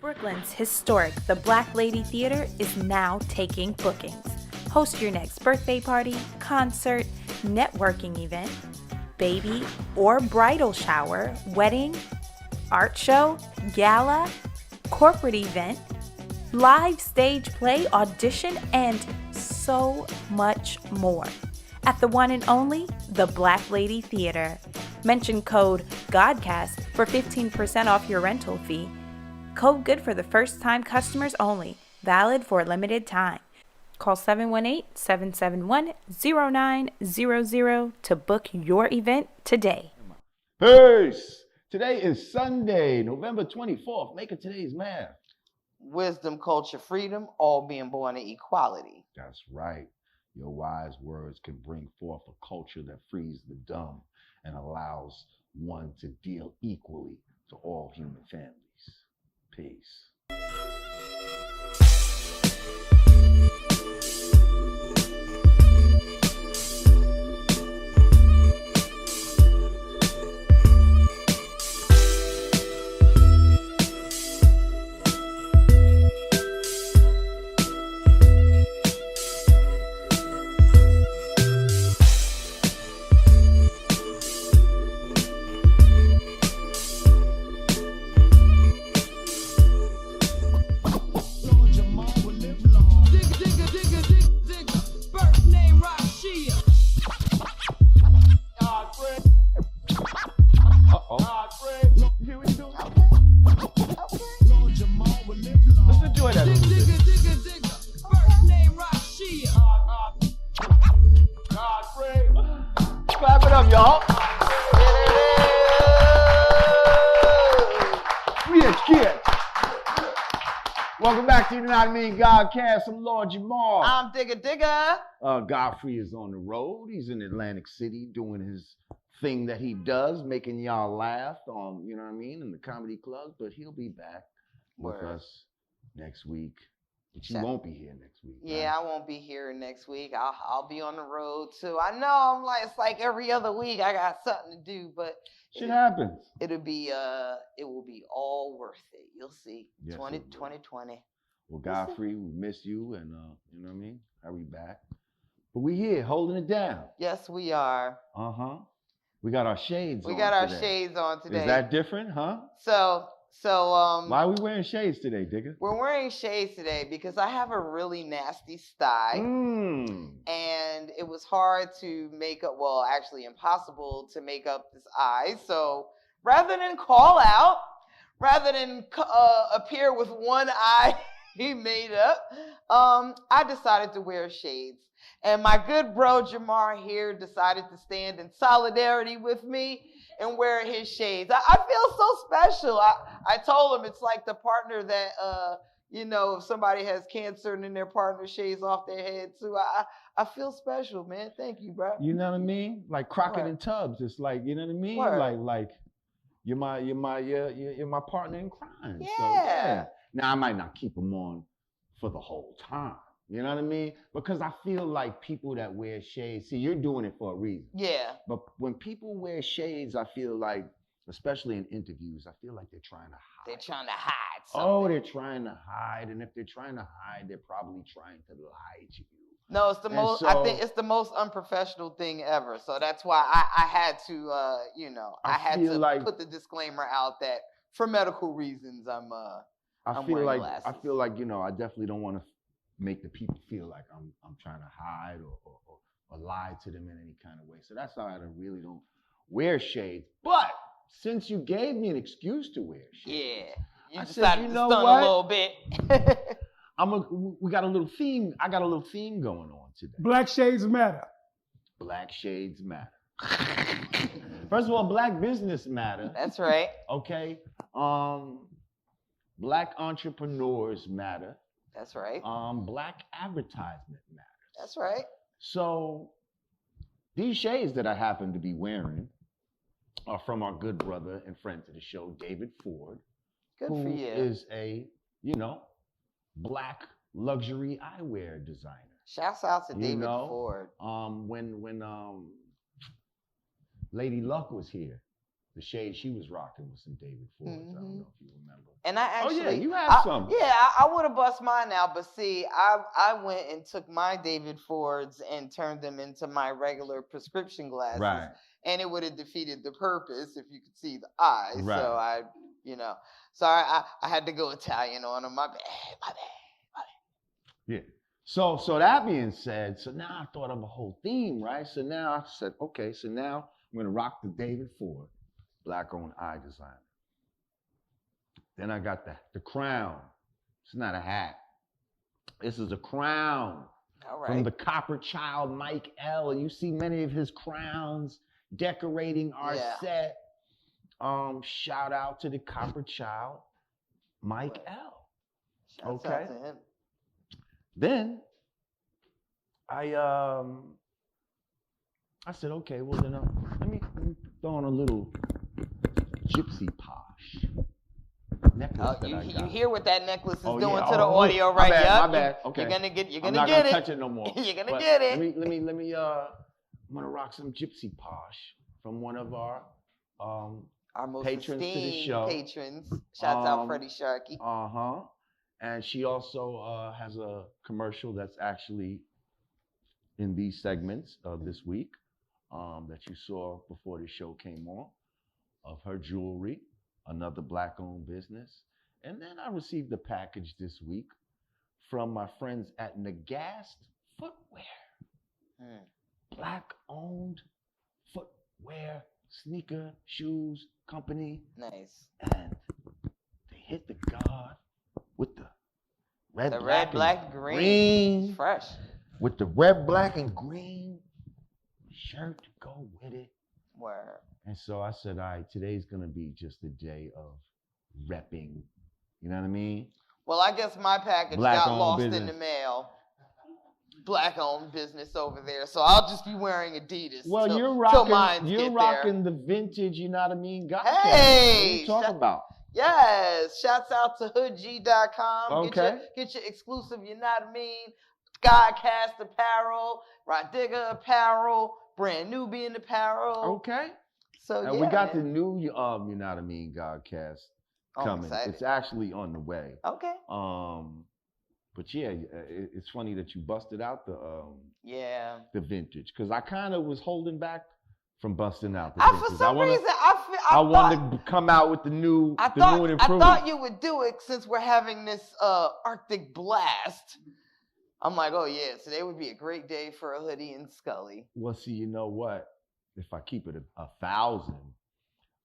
Brooklyn's historic The Black Lady Theater is now taking bookings. Host your next birthday party, concert, networking event, baby or bridal shower, wedding, art show, gala, corporate event, live stage play, audition, and so much more. At the one and only The Black Lady Theater. Mention code GODCAST for 15% off your rental fee. Code good for the first-time customers only. Valid for a limited time. Call 718-771-0900 to book your event today. Peace! Today is Sunday, November 24th. Make it today's math. Wisdom, culture, freedom, all being born in equality. That's right. Your wise words can bring forth a culture that frees the dumb and allows one to deal equally to all human families. Peace. Welcome back to Yanadameen Godcast. I'm Lord Jamar. I'm Digga. Godfrey is on the road. He's in Atlantic City doing his thing that he does, making y'all laugh, you know what I mean, in the comedy clubs. But he'll be back with us next week. But you won't be here next week. Yeah, right? I won't be here next week. I'll be on the road too. I know it's like every other week I got something to do, but shit happens. It will be all worth it. You'll see. Yes, 2020. Well, Godfrey, we miss you, and you know what I mean? Hurry back. But we here holding it down. Yes, we are. We got our shades on. We got our shades on today. Is that different, huh? So why are we wearing shades today, Digga? We're wearing shades today because I have a really nasty sty. And it was hard to make up, well, actually impossible to make up this eye. So rather than call out, rather than appear with one eye made up, I decided to wear shades. And my good bro Jamar here decided to stand in solidarity with me and wear his shades. I feel so special. I told him it's like the partner that, if somebody has cancer and then their partner shaves off their head too. I feel special, man. Thank you, bro. You know what I mean? Like Crockett and Tubbs. It's like, you know what I mean? Word. Like you're my partner in crime. Yeah. So, yeah. Now I might not keep them on for the whole time. You know what I mean? Because I feel like people that wear shades, see, you're doing it for a reason. Yeah. But when people wear shades, I feel like, especially in interviews, I feel like they're trying to hide. They're trying to hide something. Oh, they're trying to hide. And if they're trying to hide, they're probably trying to lie to you. No, it's the most. I think it's the most unprofessional thing ever. So that's why I had to, I had to put the disclaimer out that for medical reasons, I'm wearing glasses. I feel like, I definitely don't want to make the people feel like I'm trying to hide or lie to them in any kind of way. So that's why I really don't wear shades. But since you gave me an excuse to wear shades, you decided to stun a little bit. We got a little theme. I got a little theme going on today. Black shades matter. Black shades matter. First of all, black business matter. That's right. Okay. Black entrepreneurs matter. That's right. Black advertisement matters. That's right. So these shades that I happen to be wearing are from our good brother and friend to the show, David Ford. Good who for you. is a, black luxury eyewear designer. Shouts out to David Ford. When Lady Luck was here, the shade she was rocking was some David Ford. I don't know if you remember. And I actually, you have some. Yeah, I would have bust mine out, but see, I went and took my David Fords and turned them into my regular prescription glasses. Right. And it would have defeated the purpose if you could see the eyes. Right. So I had to go Italian on them. My bad. Yeah. So that being said, so now I thought of a whole theme, right? So now I said, okay, so now I'm gonna rock the David Ford, black-owned eye designer. Then I got the crown. It's not a hat. This is a crown. All right. From the Copper Child, Mike L. And you see many of his crowns decorating our set. Shout out to the Copper Child, Mike L. Shouts out to him. Then I said, okay, well then let me throw on a little Gypsy Posh necklace that I got. You hear what that necklace is doing to the Oh, audio, right? My bad. Okay. You're gonna get I'm not gonna touch it no more. You're gonna get it. Let me I'm gonna rock some Gypsy Posh from one of our most patrons to the show. Patrons. Shouts out Freddie Sharkey. And she also has a commercial that's actually in these segments of this week that you saw before the show came on, of her jewelry, another black-owned business. And then I received a package this week from my friends at Nagast Footwear. Black-owned footwear, sneaker, shoes company. Nice. And they hit the guard with the red, black, green. Fresh. With the red, black, and green shirt to go with it. Word. And so I said, all right, today's going to be just a day of repping. You know what I mean? Well, I guess my package got lost in the mail. Black-owned business over there. So I'll just be wearing Adidas. Well, you're rocking the vintage, you know what I mean? Hey! What are you talking about? Yes. Shouts out to hoodg.com. Okay. Get your exclusive, you know what I mean? Godcast apparel, Rah Digga apparel, brand Nubian apparel. Okay. So we got the new, you know what I mean, Godcast coming. It's actually on the way. Okay. But yeah, it's funny that you busted out the vintage, because I kind of was holding back from busting out the vintage. For some reason, I wanted to come out with the new and improved. I thought you would do it since we're having this Arctic blast. I'm like, oh yeah, today would be a great day for a hoodie and Scully. Well, see, you know what? If I keep it 1,000,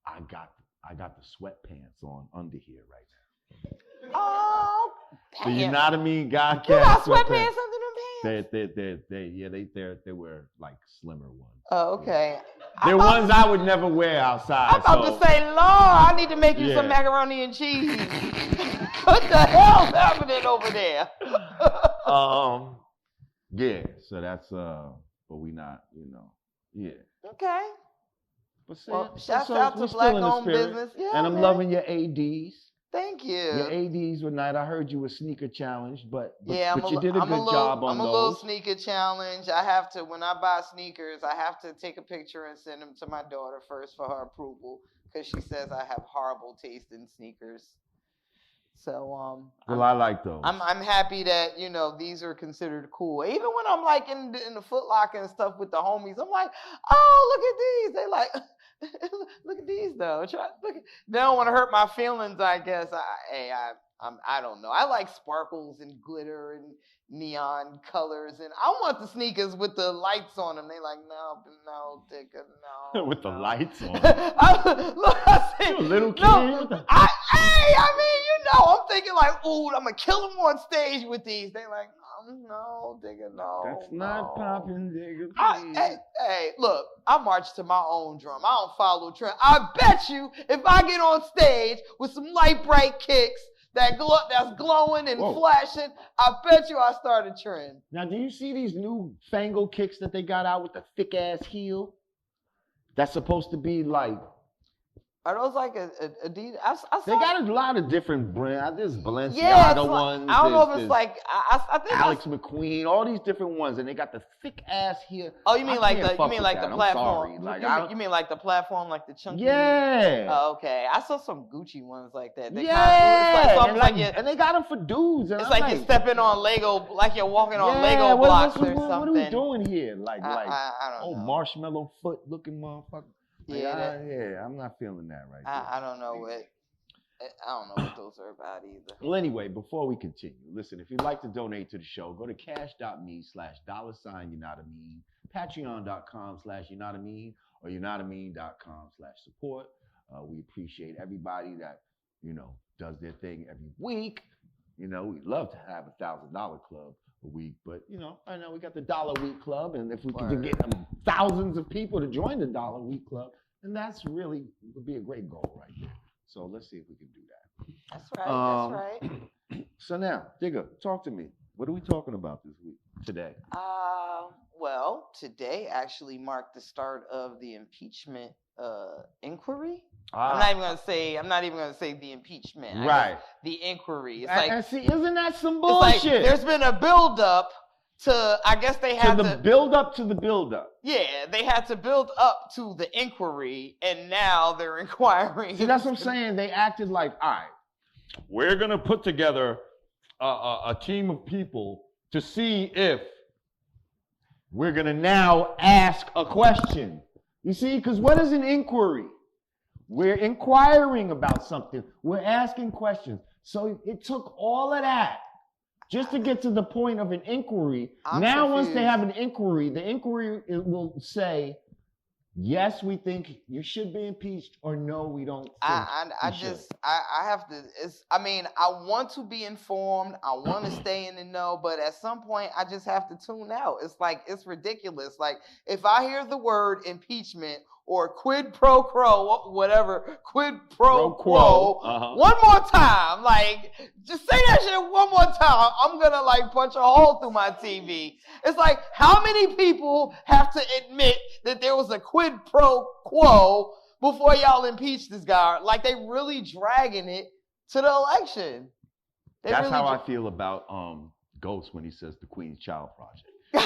I got the sweatpants on under here right now. Oh, damn. So you know what I mean? Godcast. You got sweatpants under them pants? They were like slimmer ones. Oh, okay. They're ones I would never wear outside. I'm about to say, Lord, I need to make you some macaroni and cheese. What the hell's happening over there? Yeah. So that's but we not, yeah. Okay. But shouts out to black-owned business. Yeah, and I'm loving your ADs. Thank you. Your ADs were nice. I heard you were sneaker challenged, but you did a good job on those. I'm a little sneaker challenge. I have to, when I buy sneakers, I have to take a picture and send them to my daughter first for her approval, because she says I have horrible taste in sneakers. So I like those. I'm happy that these are considered cool. Even when I'm like in the Foot Locker and stuff with the homies, I'm like, oh, look at these. They like, look at these though. They don't want to hurt my feelings, I guess. I don't know. I like sparkles and glitter and neon colors, and I want the sneakers with the lights on them. They like, no, Digga, no. With the lights on. I see, you little kid. No, I'm thinking like, ooh, I'm gonna kill them on stage with these. They like, no, Digga, no. That's not popping, Digga. Hey, look, I march to my own drum. I don't follow trend. I bet you if I get on stage with some light bright kicks that's glowing and flashing, I bet you I start a trend. Now, do you see these new fangled kicks that they got out with the thick ass heel? That's supposed to be like Are those like a Adidas? I saw They got a lot of different brands. There's Balenciaga yeah, it's ones. I don't know if it's there's like I think Alex McQueen, all these different ones, and they got the thick ass here. Oh, you mean I like can't the fuck with that. I'm platform? sorry. Like, You mean like the platform, like the chunky? Yeah. Oh, okay. I saw some Gucci ones like that. They Yeah. Kinda, it's like, and they got them for dudes. And it's I'm like you're stepping on Lego, like you're walking on Lego blocks or something. What are we doing here? Like, I don't know. Marshmallow foot looking motherfucker. Yeah, I'm not feeling that right I don't know what. I don't know what those are about either. Well, anyway, before we continue, listen, if you'd like to donate to the show, go to cash.me/$Yanadameen, patreon.com/Yanadameen, or Yanadameen.com/support. We appreciate everybody that, does their thing every week. We'd love to have $1,000 club a week, but, I know we got the $1 a week club, and if we could get thousands of people to join the $1 a week club, then that's really would be a great goal right there. So let's see if we can do that. That's right. That's right. So now, Digga, talk to me. What are we talking about this week, today? Well, today actually marked the start of the impeachment inquiry. I'm not even gonna say the impeachment. Right. The inquiry. It's And see, isn't that some bullshit? It's like there's been a build-up to, I guess they had to the build-up to the build-up. Yeah, they had to build up to the inquiry, and now they're inquiring. See, that's what I'm saying. They acted like, all right, we're going to put together a team of people to see if we're going to now ask a question. You see, because what is an inquiry? We're inquiring about something. We're asking questions. So it took all of that just to get to the point of an inquiry. Now, confused. Once they have an inquiry, the inquiry will say, yes, we think you should be impeached, or no, we don't think I have to, I want to be informed. I want to stay in the know, but at some point, I just have to tune out. It's like, it's ridiculous. Like, if I hear the word impeachment or quid pro quo, whatever, quid pro quo, one more time, like, just say that shit one more time, I'm gonna, like, punch a hole through my TV. It's like, how many people have to admit that there was a quid pro quo before y'all impeach this guy? Like, they really dragging it to the election. That's how I feel about Ghost when he says the Queen's Child Project. You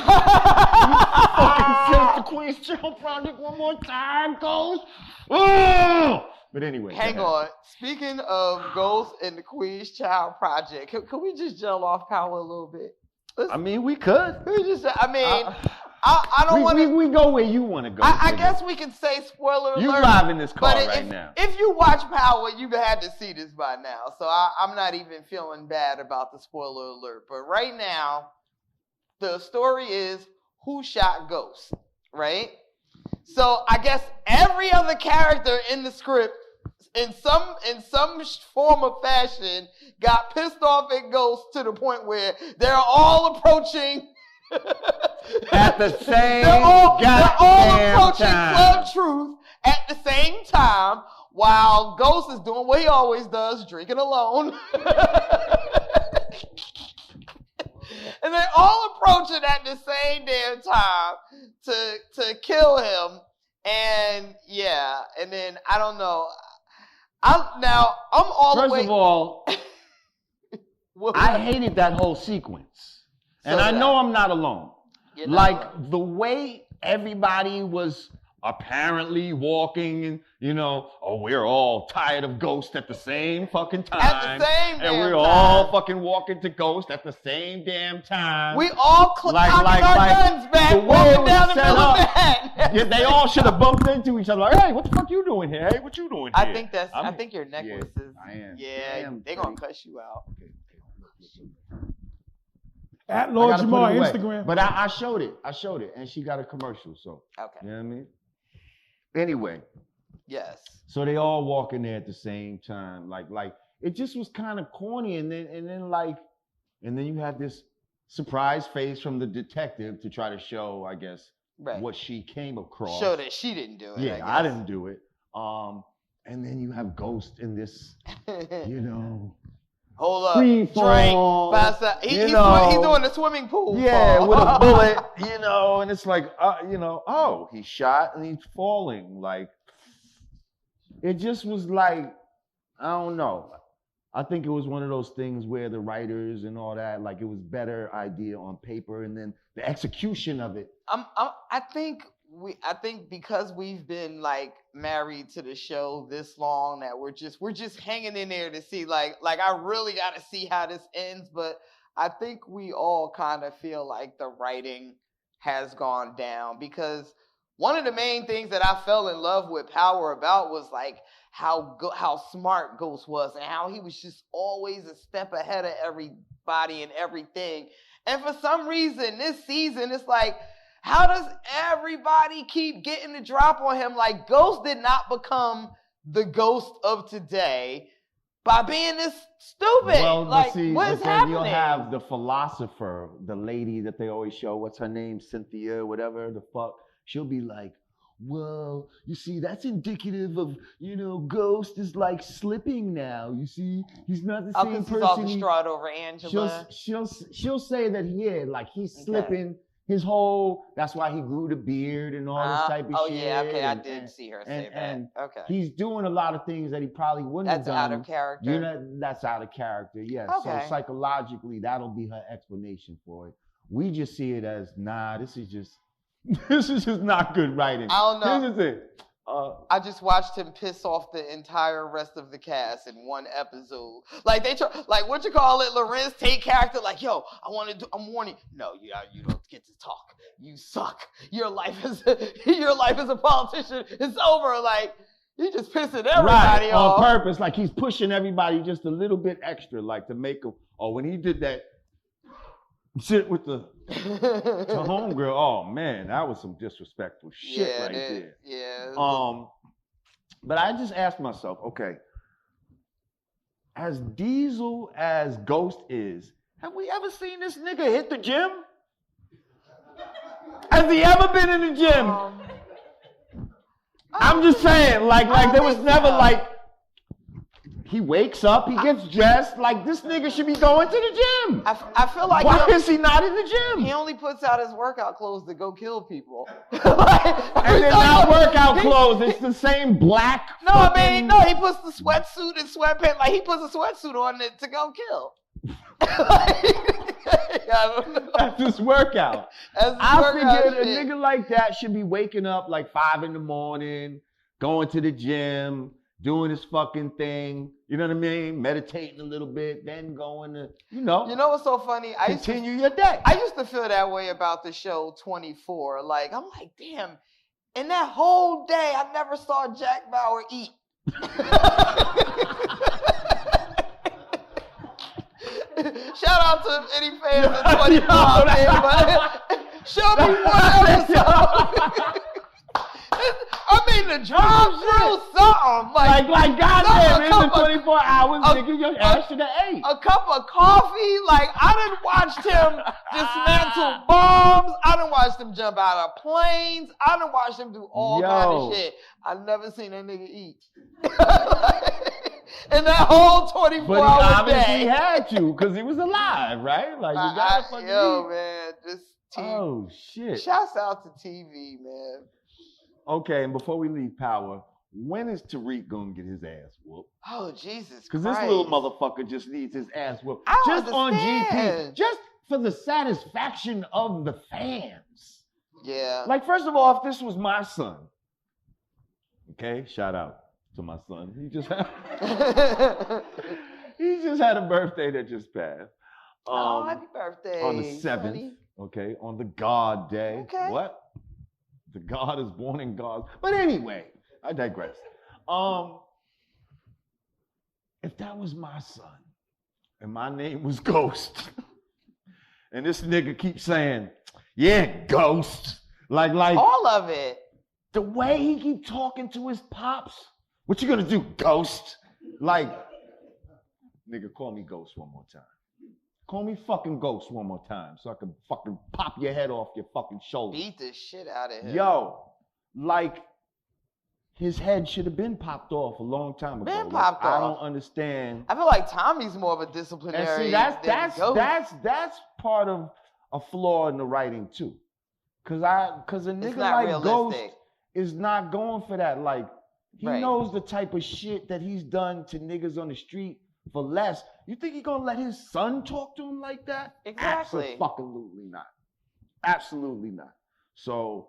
fucking says the Queen's Child Project one more time, Ghost. Oh! But anyway. Hang on. Speaking of Ghost and the Queen's Child Project, can we just gel off power a little bit? We could. I don't want to. We go where you want to go. I guess we can say spoiler alert. You driving this car now. If you watch Power, you've had to see this by now. So I'm not even feeling bad about the spoiler alert. But right now, the story is who shot Ghost, right? So I guess every other character in the script, in some form or fashion, got pissed off at Ghost to the point where they're all approaching. At the same they're all approaching time. Club Truth at the same time, while Ghost is doing what he always does, drinking alone. And they're all approaching at the same damn time to kill him. And yeah, and then I don't know. First of all, I hated that whole sequence. And I know I'm not alone. Like, the way everybody was apparently walking and, we're all tired of Ghost at the same fucking time. At the same damn time. And we're all fucking walking to Ghost at the same damn time. We all cocking our guns back, walking down the middle of Manhattan. Yeah, they all should have bumped into each other like, hey, what the fuck you doing here? Hey, what you doing here? I think your necklace is. I am. Yeah, they're going to cuss you out. Okay. At Lord Jamar Instagram. But I showed it. And she got a commercial, so. Okay. You know what I mean? Anyway. Yes. So they all walk in there at the same time. Like it just was kind of corny. And then you have this surprise face from the detective to try to show, I guess, what she came across. Show that she didn't do it. Yeah, I didn't do it. And then you have Ghost in this, Hold up. Free fall, drink, pass out. He's doing the swimming pool. Yeah, with a bullet, and it's like, oh, he's shot and he's falling. Like, it just was like, I don't know. I think it was one of those things where the writers and all that, like it was better idea on paper, and then the execution of it. I think because we've been like married to the show this long that we're just hanging in there to see like I really got to see how this ends. But I think we all kind of feel like the writing has gone down, because one of the main things that I fell in love with Power about was like how smart Ghost was and how he was just always a step ahead of everybody and everything. And for some reason, this season, it's like, how does everybody keep getting the drop on him? Like, Ghost did not become the Ghost of today by being this stupid. Well, like, see, what is happening? You'll have the philosopher, the lady that they always show. What's her name? Cynthia, whatever the fuck. She'll be like, well, you see, that's indicative of, Ghost is like slipping now. You see, he's not the same person. He's all distraught over Angela. She'll say that, like he's slipping. His whole, that's why he grew the beard and all this type of shit. Oh, yeah, okay, I did see her say that. And okay. He's doing a lot of things that he probably wouldn't have done. That's out of character. That's out of character, yes. Okay. So psychologically, that'll be her explanation for it. We just see it as, this is just not good writing. I don't know. This is it. I just watched him piss off the entire rest of the cast in one episode. Like Lorenz Tate character, like, yo, I'm warning. No, you don't get to talk. You suck. Your life as a politician is over. Like, he just pissing everybody off. On purpose, like he's pushing everybody just a little bit extra, like to make them. Oh, when he did that shit with the homegirl, oh man, that was some disrespectful shit there. Yeah. But I just asked myself, okay, as diesel as Ghost is, have we ever seen this nigga hit the gym? Has he ever been in the gym? I'm just saying, like there was never like. He wakes up, he gets dressed, like this nigga should be going to the gym. I feel like why is he not in the gym? He only puts out his workout clothes to go kill people. And they're not workout clothes, it's the same black. No, he puts the sweatsuit and sweatpants, like he puts a sweatsuit on it to go kill. That's his workout. I figured a nigga like that should be waking up like 5 a.m, going to the gym, doing his fucking thing, you know what I mean? Meditating a little bit, then going to, You know what's so funny? Continue your day. I used to feel that way about the show 24. Like, I'm like, damn, in that whole day, I never saw Jack Bauer eat. Shout out to any fans of 24 out there, but show me one episode. The drop through something. Like goddamn, in the 24 hours, nigga, your ass should have ate. A cup of coffee. Like, I done watched him dismantle bombs. I done watched him jump out of planes. I done watched him do all kind of shit. I never seen that nigga eat. In that whole 24-hour day. But he obviously had to, because he was alive, right? Like, you gotta fucking eat. Man, this TV. Oh, shit. Shouts out to TV, man. Okay, and before we leave Power, when is Tyrique gonna get his ass whooped? Oh, Jesus Christ. Because this little motherfucker just needs his ass whooped. Just on GP. Just for the satisfaction of the fans. Yeah. Like, first of all, if this was my son, okay, shout out to my son. He just had a birthday that just passed. Happy birthday. On the 7th, buddy. Okay, on the God day. Okay. What? The God is born in God. But anyway, I digress. If that was my son, and my name was Ghost, and this nigga keeps saying, yeah, Ghost, like all of it. The way he keep talking to his pops, what you gonna do, Ghost? Like, nigga, call me Ghost one more time. Call me fucking Ghost one more time so I can fucking pop your head off your fucking shoulder. Beat the shit out of him. Yo, like, his head should have been popped off a long time ago. Been popped off. I don't understand. I feel like Tommy's more of a disciplinary. And see, that's part of a flaw in the writing too. Cause a nigga like Ghost is not going for that. Like, He knows the type of shit that he's done to niggas on the street for less. You think he gonna let his son talk to him like that? Exactly. Absolutely not. Absolutely not. So,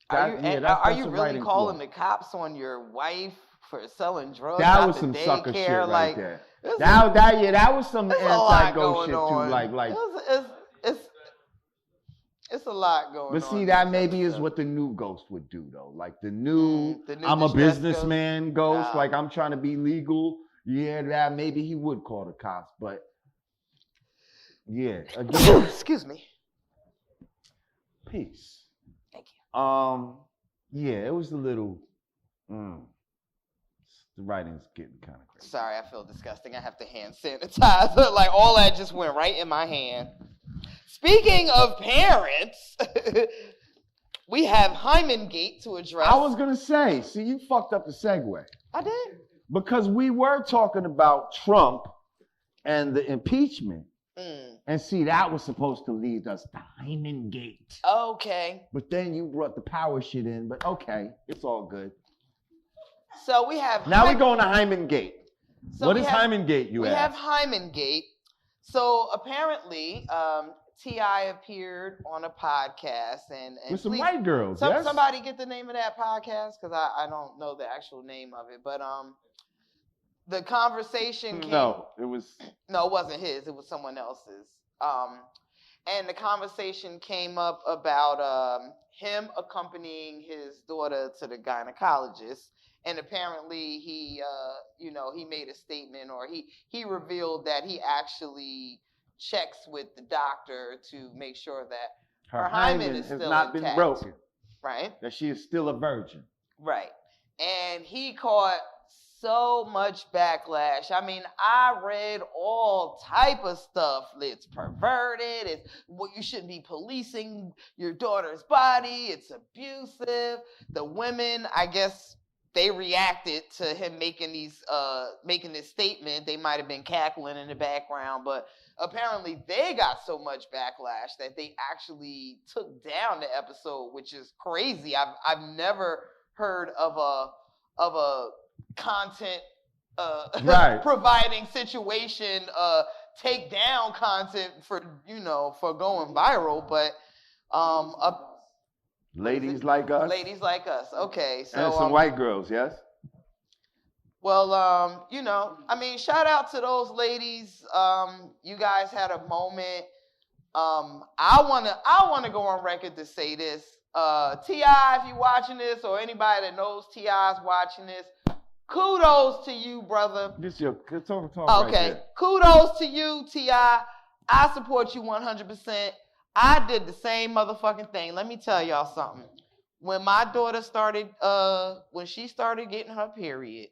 are you really calling the cops on your wife for selling drugs? That was some sucker shit right there. That was some anti-ghost shit too. It's a lot going on. But see, that maybe is what the new ghost would do, though. Like the new I'm a businessman ghost. Like I'm trying to be legal. Yeah, that maybe he would call the cops. But yeah, again, excuse me. Peace. Thank you. Yeah, it was a little. The writing's getting kind of crazy. Sorry, I feel disgusting. I have to hand sanitize. Like all that just went right in my hand. Speaking of parents, we have Hyman Gate to address. I was gonna say, see, you fucked up the segue. I did. Because we were talking about Trump and the impeachment. And see, that was supposed to lead us to Hyman Gate. Okay. But then you brought the power shit in, but okay, it's all good. So we have... Now we're going to Hyman Gate. So what is Hyman Gate, you ask? We have Hyman Gate. So apparently, T.I. appeared on a podcast. And with some white girls, yes? Somebody get the name of that podcast? Because I don't know the actual name of it. But the conversation came... No, it wasn't his. It was someone else's. And the conversation came up about him accompanying his daughter to the gynecologist. And apparently he made a statement, or he revealed that he actually checks with the doctor to make sure that her hymen is still not intact. Been broken. Right. That she is still a virgin. Right. And he caught so much backlash. I mean, I read all type of stuff. It's perverted. It's you shouldn't be policing your daughter's body. It's abusive. The women, I guess, they reacted to him making this statement. They might have been cackling in the background, but apparently they got so much backlash that they actually took down the episode, which is crazy. I've never heard of a content providing situation take down content for going viral, but ladies like us. Ladies like us. Okay, so and some white girls, yes. Well, I mean, shout out to those ladies. You guys had a moment. I wanna go on record to say this. T.I., if you're watching this, or anybody that knows T.I. is watching this, kudos to you, brother. This your talk okay, right there. Kudos to you, T.I. I support you 100%. I did the same motherfucking thing. Let me tell y'all something. When my daughter started, when she started getting her period,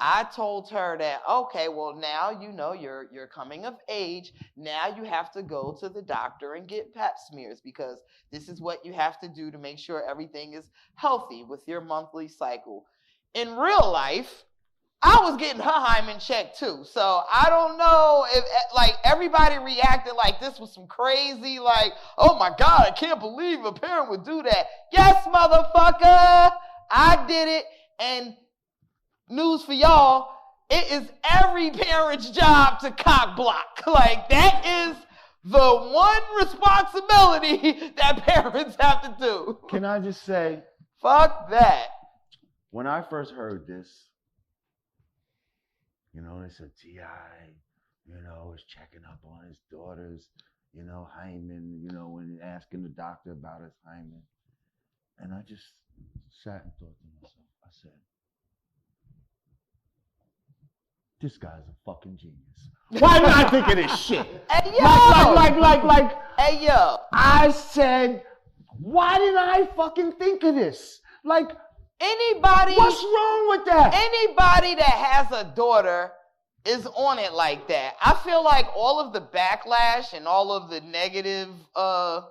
I told her that, okay, well, now you're coming of age. Now you have to go to the doctor and get pap smears, because this is what you have to do to make sure everything is healthy with your monthly cycle. In real life, I was getting her hymen checked too. So I don't know if everybody reacted like this was some crazy, oh my God, I can't believe a parent would do that. Yes, motherfucker, I did it. And news for y'all, it is every parent's job to cock block. That is the one responsibility that parents have to do. Can I just say, fuck that. When I first heard this, they said T.I., is checking up on his daughter's, hymen, when asking the doctor about his hymen. And I just sat and thought to myself, I said, this guy's a fucking genius. Why did I think of this shit? Hey, yo! Hey, yo! I said, why didn't I fucking think of this? Anybody... What's wrong with that? Anybody that has a daughter is on it like that. I feel like all of the backlash and all of the negative, all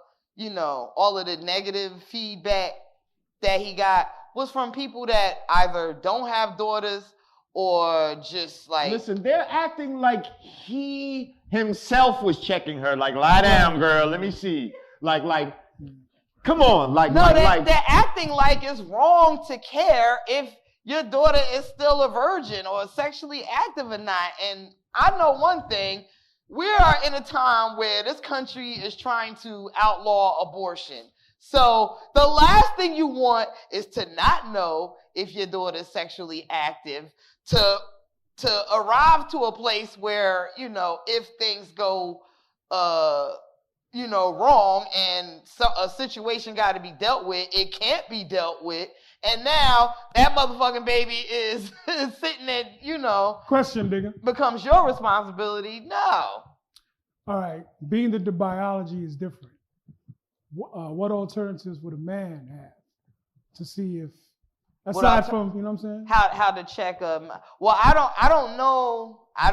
of the negative feedback that he got was from people that either don't have daughters or just Listen, they're acting like he himself was checking her. Lie down, girl. Let me see. Come on. They're acting like it's wrong to care if your daughter is still a virgin or sexually active or not. And I know one thing. We are in a time where this country is trying to outlaw abortion. So the last thing you want is to not know if your daughter is sexually active, to arrive to a place where, if things go, wrong and a situation got to be dealt with, it can't be dealt with. And now that motherfucking baby is sitting at, Question, Digga. becomes your responsibility. No. All right. Being that the biology is different, what alternatives would a man have to see if, aside from, you know what I'm saying? How to check well, I don't know. I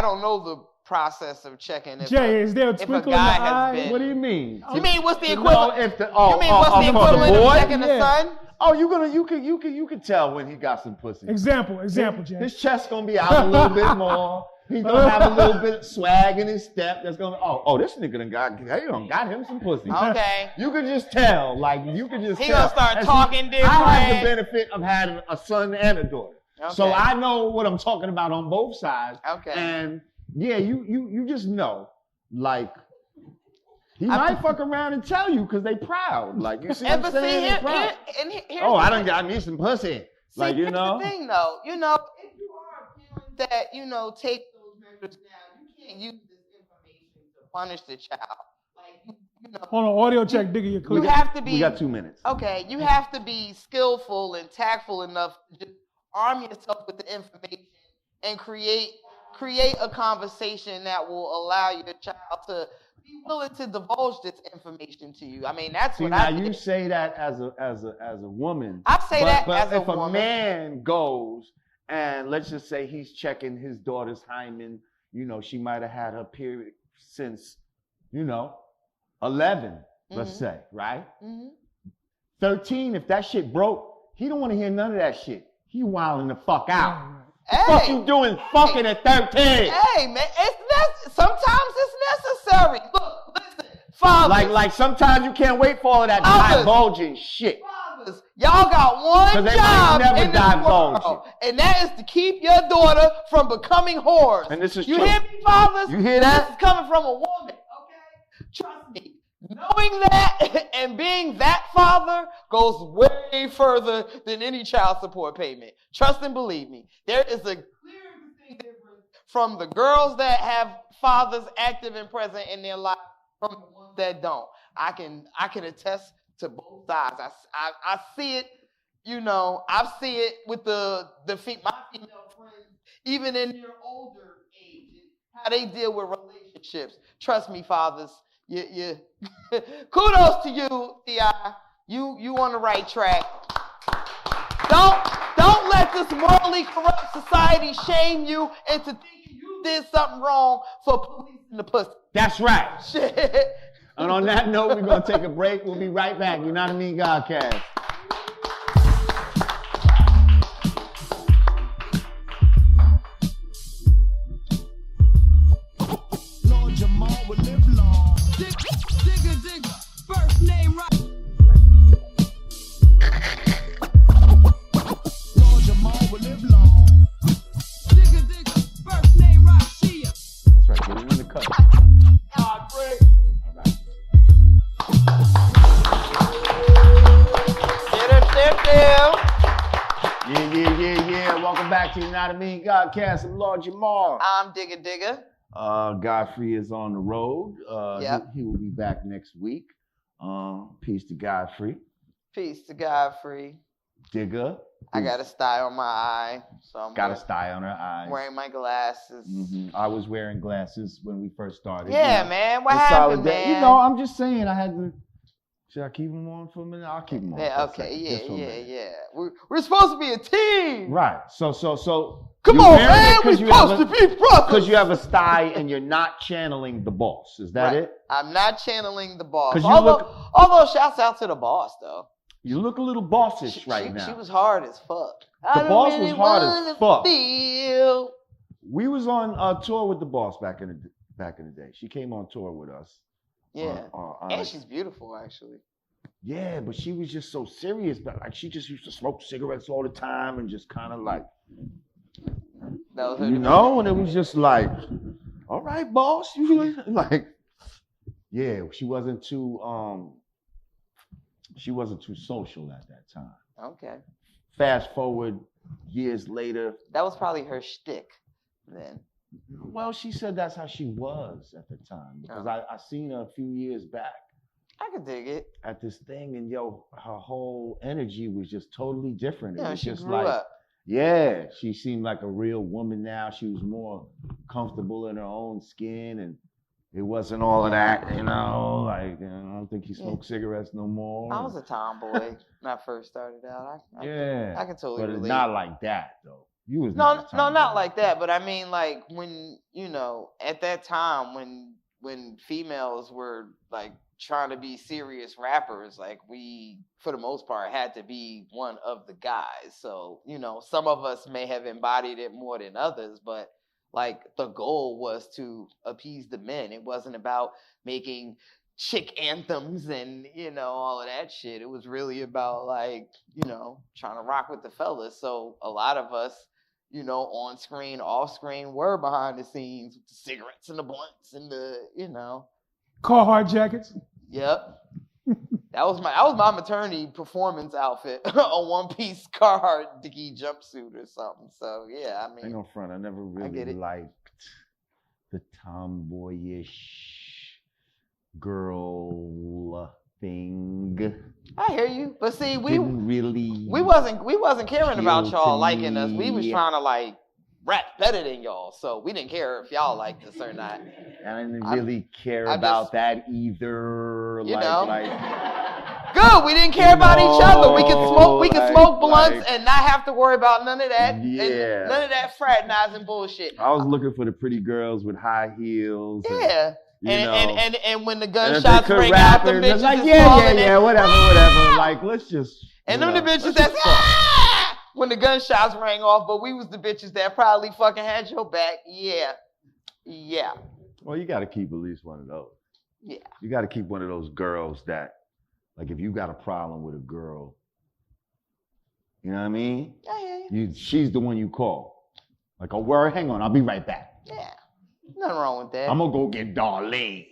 don't know the process of checking if is there a if a twinkle in guy the has eye? been. What do you mean? You mean what's the equivalent? You mean what's the equivalent of checking the sun? Oh, you can tell when he got some pussy. Example, Jay. His chest's gonna be out a little bit more. He's gonna have a little bit of swag in his step. That's gonna this nigga done got him some pussy. Okay. You could just tell, he gonna start talking different. I have the benefit of having a son and a daughter, okay. So I know what I'm talking about on both sides. Okay. And yeah, you just know, he might fuck around and tell you because they proud. You see what I'm saying? Here's I done got me some pussy. Here's the thing, though. If you are feeling that, take those measures now, you can't use this information to punish the child. On an audio check, Digga, you're clear. You have to be. We got 2 minutes. Okay, you have to be skillful and tactful enough to just arm yourself with the information and create a conversation that will allow your child to be willing to divulge this information to you. I mean, that's what I did. You say that as a woman. I say that as a woman. But if a man goes and let's just say he's checking his daughter's hymen, she might have had her period since, 11, let's say, right? Mm-hmm. 13, if that shit broke, he don't want to hear none of that shit. He wilding the fuck out. Hey, fuck you doing fucking at 13? Hey, man, sometimes it's necessary. Look, listen, fathers. Like sometimes you can't wait for all of that divulging shit. Fathers, y'all got one job in this world, and that is to keep your daughter from becoming whores. And this is you true. hear me, fathers? You hear that? This is coming from a woman, okay? Trust me. Knowing that and being that father goes way further than any child support payment. Trust and believe me. There is a clear distinct difference from the girls that have fathers active and present in their life from the ones that don't. I can attest to both sides. I see it, I see it with my female friends, even in their older age, how they deal with relationships. Trust me, fathers. You kudos to you, T.I. You on the right track. Don't let this morally corrupt society shame you into thinking you did something wrong for policing the pussy. That's right. Shit. And on that note, we're gonna take a break. We'll be right back. Yanadameen Godcast. Lord Jamar will live long. Digga, first name right. Lord Jamar will live long. Digga, first name right. See ya. That's right. Get it in the cup. Break. All right. Yeah. Welcome back to Yanadameen Godcast. I'm Lord Jamar. I'm Digga. Godfrey is on the road. Yep. He will be back next week. Peace to Godfrey. Peace to Godfrey. Digga. I got a sty on my eye, so I'm got a sty on her eyes. wearing my glasses. Mm-hmm. I was wearing glasses when we first started. Yeah, man. What happened, man? I'm just saying I had to. Should I keep them on for a minute? I'll keep them on. Yeah, okay, yeah. We're supposed to be a team. Right. So. Come on, man. We're supposed to be brothers. Because you have a sty and you're not channeling the boss. Is that it? I'm not channeling the boss. Although shouts out to the boss, though. You look a little bossish right now. She was hard as fuck. The boss was hard as fuck. Feel. We was on a tour with the boss back in the day. She came on tour with us. Yeah. And she's beautiful, actually. Yeah, but she was just so serious. But like, she just used to smoke cigarettes all the time and just kind of like, That was her you know, and it was just like, all right, boss, you like, yeah, she wasn't too social at that time. Okay. Fast forward years later. That was probably her shtick then. Well, she said that's how she was at the time because I seen her a few years back. I could dig it. At this thing, and yo, her whole energy was just totally different. It Yeah, was she just grew like, up. yeah, she seemed like a real woman now. She was more comfortable in her own skin, and it wasn't all of that, you know. Like, I don't think he smoked cigarettes no more. I was a tomboy when I first started out. I could totally but relate. not like that though. You was No, not like that. But I mean, like when at that time when females were like trying to be serious rappers, like we, for the most part, had to be one of the guys. So, some of us may have embodied it more than others, but like the goal was to appease the men. It wasn't about making chick anthems and, all of that shit. It was really about like, trying to rock with the fellas. So a lot of us, on screen, off screen, were behind the scenes with the cigarettes and the blunts and the, Carhartt jackets. Yep. That was my maternity performance outfit, a one-piece Carhartt Diggy jumpsuit or something. So yeah, I mean, ain't no front. I never really liked the tomboyish girl thing. I hear you, but see, we wasn't caring about appeal y'all to liking us. We was me. trying to like rap better than y'all, so we didn't care if y'all liked us or not. I didn't really care about that either. Good. We didn't care about each other. We could smoke blunts and not have to worry about none of that. Yeah. And none of that fraternizing bullshit. I was looking for the pretty girls with high heels. Yeah. And And when the gunshots ring out, the bitches like, is yeah, whatever. Like, let's just. And them the bitches that's when the gunshots rang off, but we was the bitches that probably fucking had your back. Yeah. Well, you got to keep at least one of those. Yeah. You got to keep one of those girls that, like, if you got a problem with a girl, you know what I mean? Yeah. She's the one you call. Like, oh, word, hang on, I'll be right back. Yeah. Nothing wrong with that. I'm gonna go get Darlene.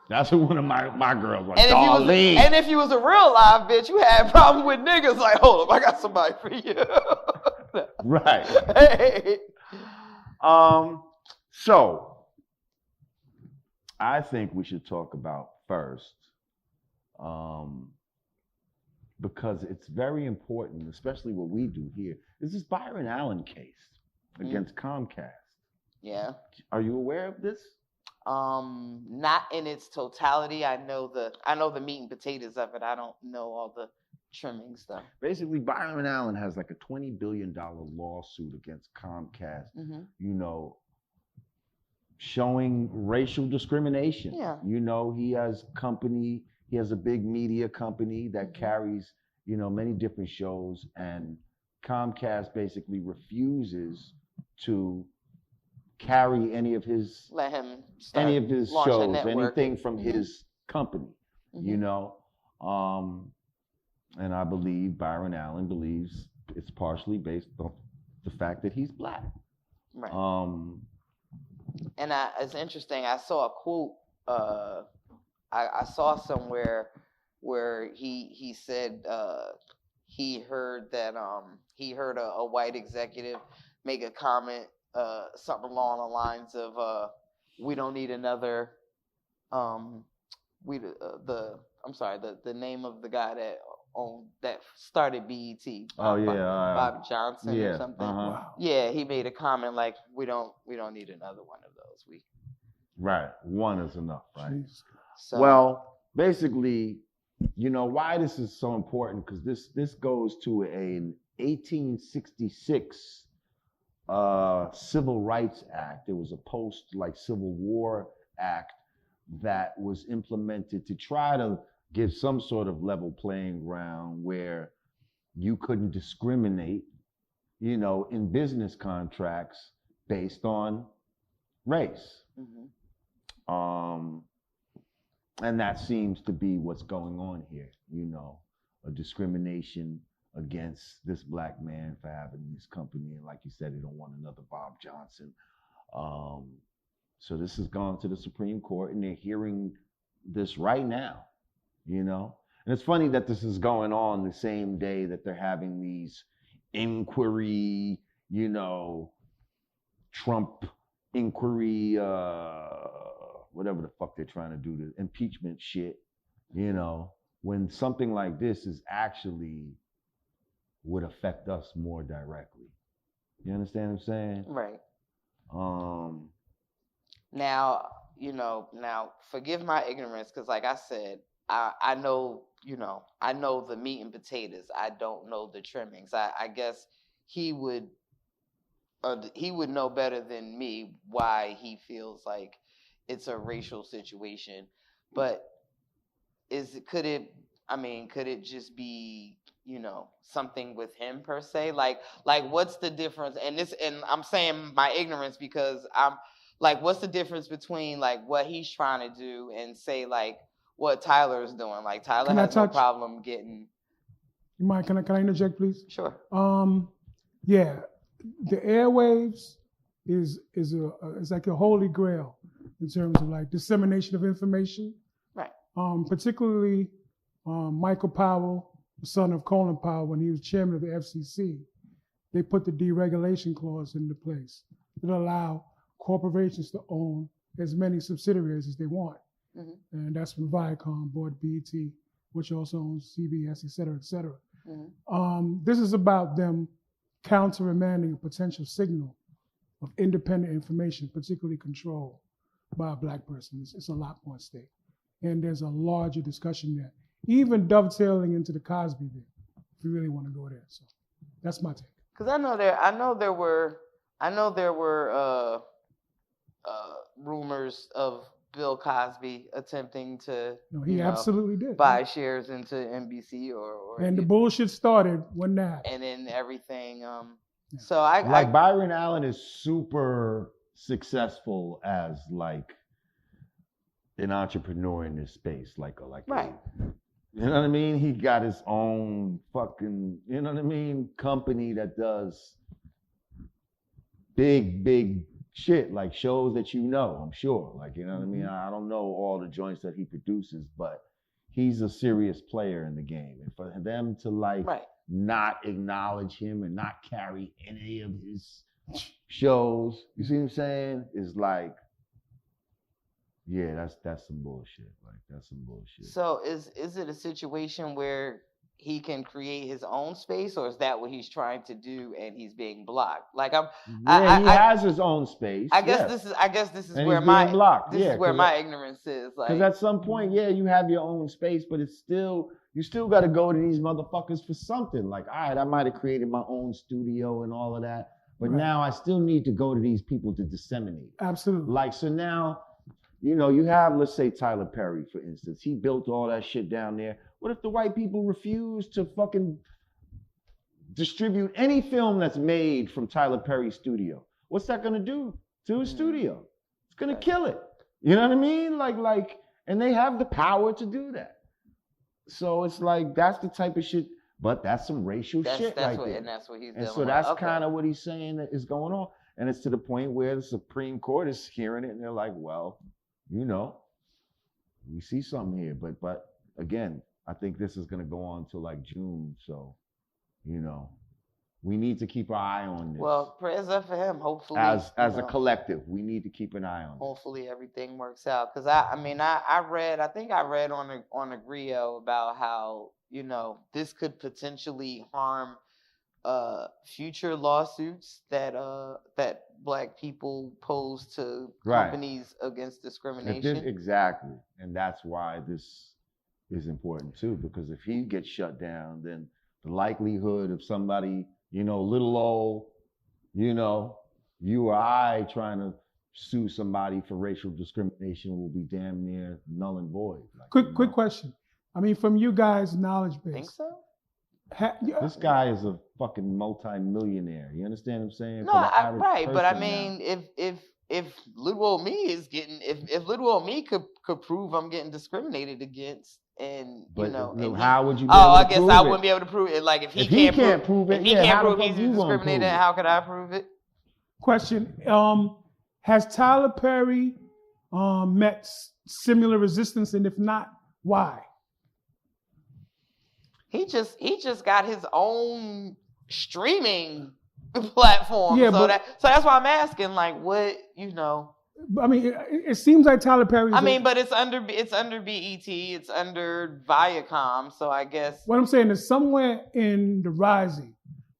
That's what one of my girls was. And Darlene. if you was a real live bitch, you had a problem with niggas. Like, hold up, I got somebody for you. Right. Hey. So I think we should talk about first, because it's very important, especially what we do here, is this Byron Allen case against Comcast. Yeah. Are you aware of this? Not in its totality. I know the meat and potatoes of it. I don't know all the trimming stuff. Basically, Byron Allen has like a $20 billion lawsuit against Comcast, showing racial discrimination. Yeah. He has a big media company that carries, many different shows, and Comcast basically refuses to carry any of his shows, anything from his company, and I believe Byron Allen believes it's partially based on the fact that he's black. Right. And it's interesting. I saw a quote. I saw somewhere where he said he heard that he heard a white executive make a comment, something along the lines of we don't need another the name of the guy that started BET. Bob Johnson or something. Wow. Yeah, he made a comment like we don't need another one of those. Right, one is enough, right? Jeez. So, well, basically, why this is so important, because this goes to an 1866 Civil Rights Act. It was a Civil War act that was implemented to try to give some sort of level playing ground where you couldn't discriminate, in business contracts based on race. And that seems to be what's going on here, a discrimination against this black man for having this company. And like you said, they don't want another Bob Johnson. So this has gone to the Supreme Court, and they're hearing this right now, And it's funny that this is going on the same day that they're having these inquiry, Trump inquiry, whatever the fuck they're trying to do, the impeachment shit, when something like this is actually would affect us more directly. You understand what I'm saying? Right. Now, forgive my ignorance, because like I said, I know, I know the meat and potatoes. I don't know the trimmings. I guess he would know better than me why he feels like it's a racial situation. But could it just be, something with him per se? Like what's the difference? And I'm saying my ignorance because I'm like, what's the difference between like what he's trying to do and say like what Tyler is doing? Like Tyler has no problem getting. You mind? Can I interject, please? Sure. Yeah, the airwaves is like a holy grail in terms of like dissemination of information. Right. Particularly Michael Powell, the son of Colin Powell, when he was chairman of the FCC, they put the deregulation clause into place that allow corporations to own as many subsidiaries as they want. Mm-hmm. And that's when Viacom bought BET, which also owns CBS, et cetera, et cetera. Mm-hmm. This is about them countermanding a potential signal of independent information, particularly controlled by a black person. It's a lot more at stake. And there's a larger discussion there, even dovetailing into the Cosby thing, if you really want to go there. So that's my take. Because I know there were rumors of Bill Cosby attempting to absolutely did buy shares into NBC or and the bullshit started when that and then everything. Yeah. So Byron Allen is super successful as like an entrepreneur in this space, like right. You know what I mean? He got his own fucking, company that does big shit, like shows that I'm sure. Like, you know what I mean? I don't know all the joints that he produces, but he's a serious player in the game. And for them to not acknowledge him and not carry any of his shows, you see what I'm saying? Is like, yeah, that's some bullshit. Like, that's some bullshit. So is it a situation where he can create his own space, or is that what he's trying to do and he's being blocked? Like he has his own space. I guess this is where my ignorance is. Like, because at some point, you have your own space, but it's still you still got to go to these motherfuckers for something. Like, all right, I might have created my own studio and all of that, but now I still need to go to these people to disseminate. Absolutely. Like, so now, you have, let's say, Tyler Perry, for instance. He built all that shit down there. What if the white people refuse to fucking distribute any film that's made from Tyler Perry's studio? What's that gonna do to his studio? It's gonna kill it. You know what I mean? Like, and they have the power to do that. So it's like, that's the type of shit, but that's some racial shit right there. And that's what he's doing. And so that's kind of what he's saying that is going on. And it's to the point where the Supreme Court is hearing it and they're like, well, we see something here. But again, I think this is going to go on till like June. So, we need to keep our eye on this. Well, prayers up for him. Hopefully, as a collective, we need to keep an eye on hopefully everything works out. Because I read on a Griot about how, this could potentially harm future lawsuits that black people pose to companies against discrimination. Exactly. And that's why this is important too, because if he gets shut down, then the likelihood of somebody, little old, you or I trying to sue somebody for racial discrimination will be damn near null and void. Quick question. From you guys' knowledge base. Think so? This guy is a fucking multi-millionaire. You understand what I'm saying? No, For the average right, but I person mean, now. if little old me is getting, if little old me could prove I'm getting discriminated against, and But and how would you? Be oh, able I to guess prove I it? wouldn't be able to prove it. Like if If he can't prove it, if he yeah, can't how the prove fuck he's you gonna discriminated, prove it? how could I prove it? Question: has Tyler Perry met similar resistance, and if not, why? He just got his own streaming platform. Yeah, so but that's why I'm asking, like, what, I mean, it seems like Tyler Perry. but it's under BET, it's under Viacom, so I guess What I'm saying is somewhere in the rising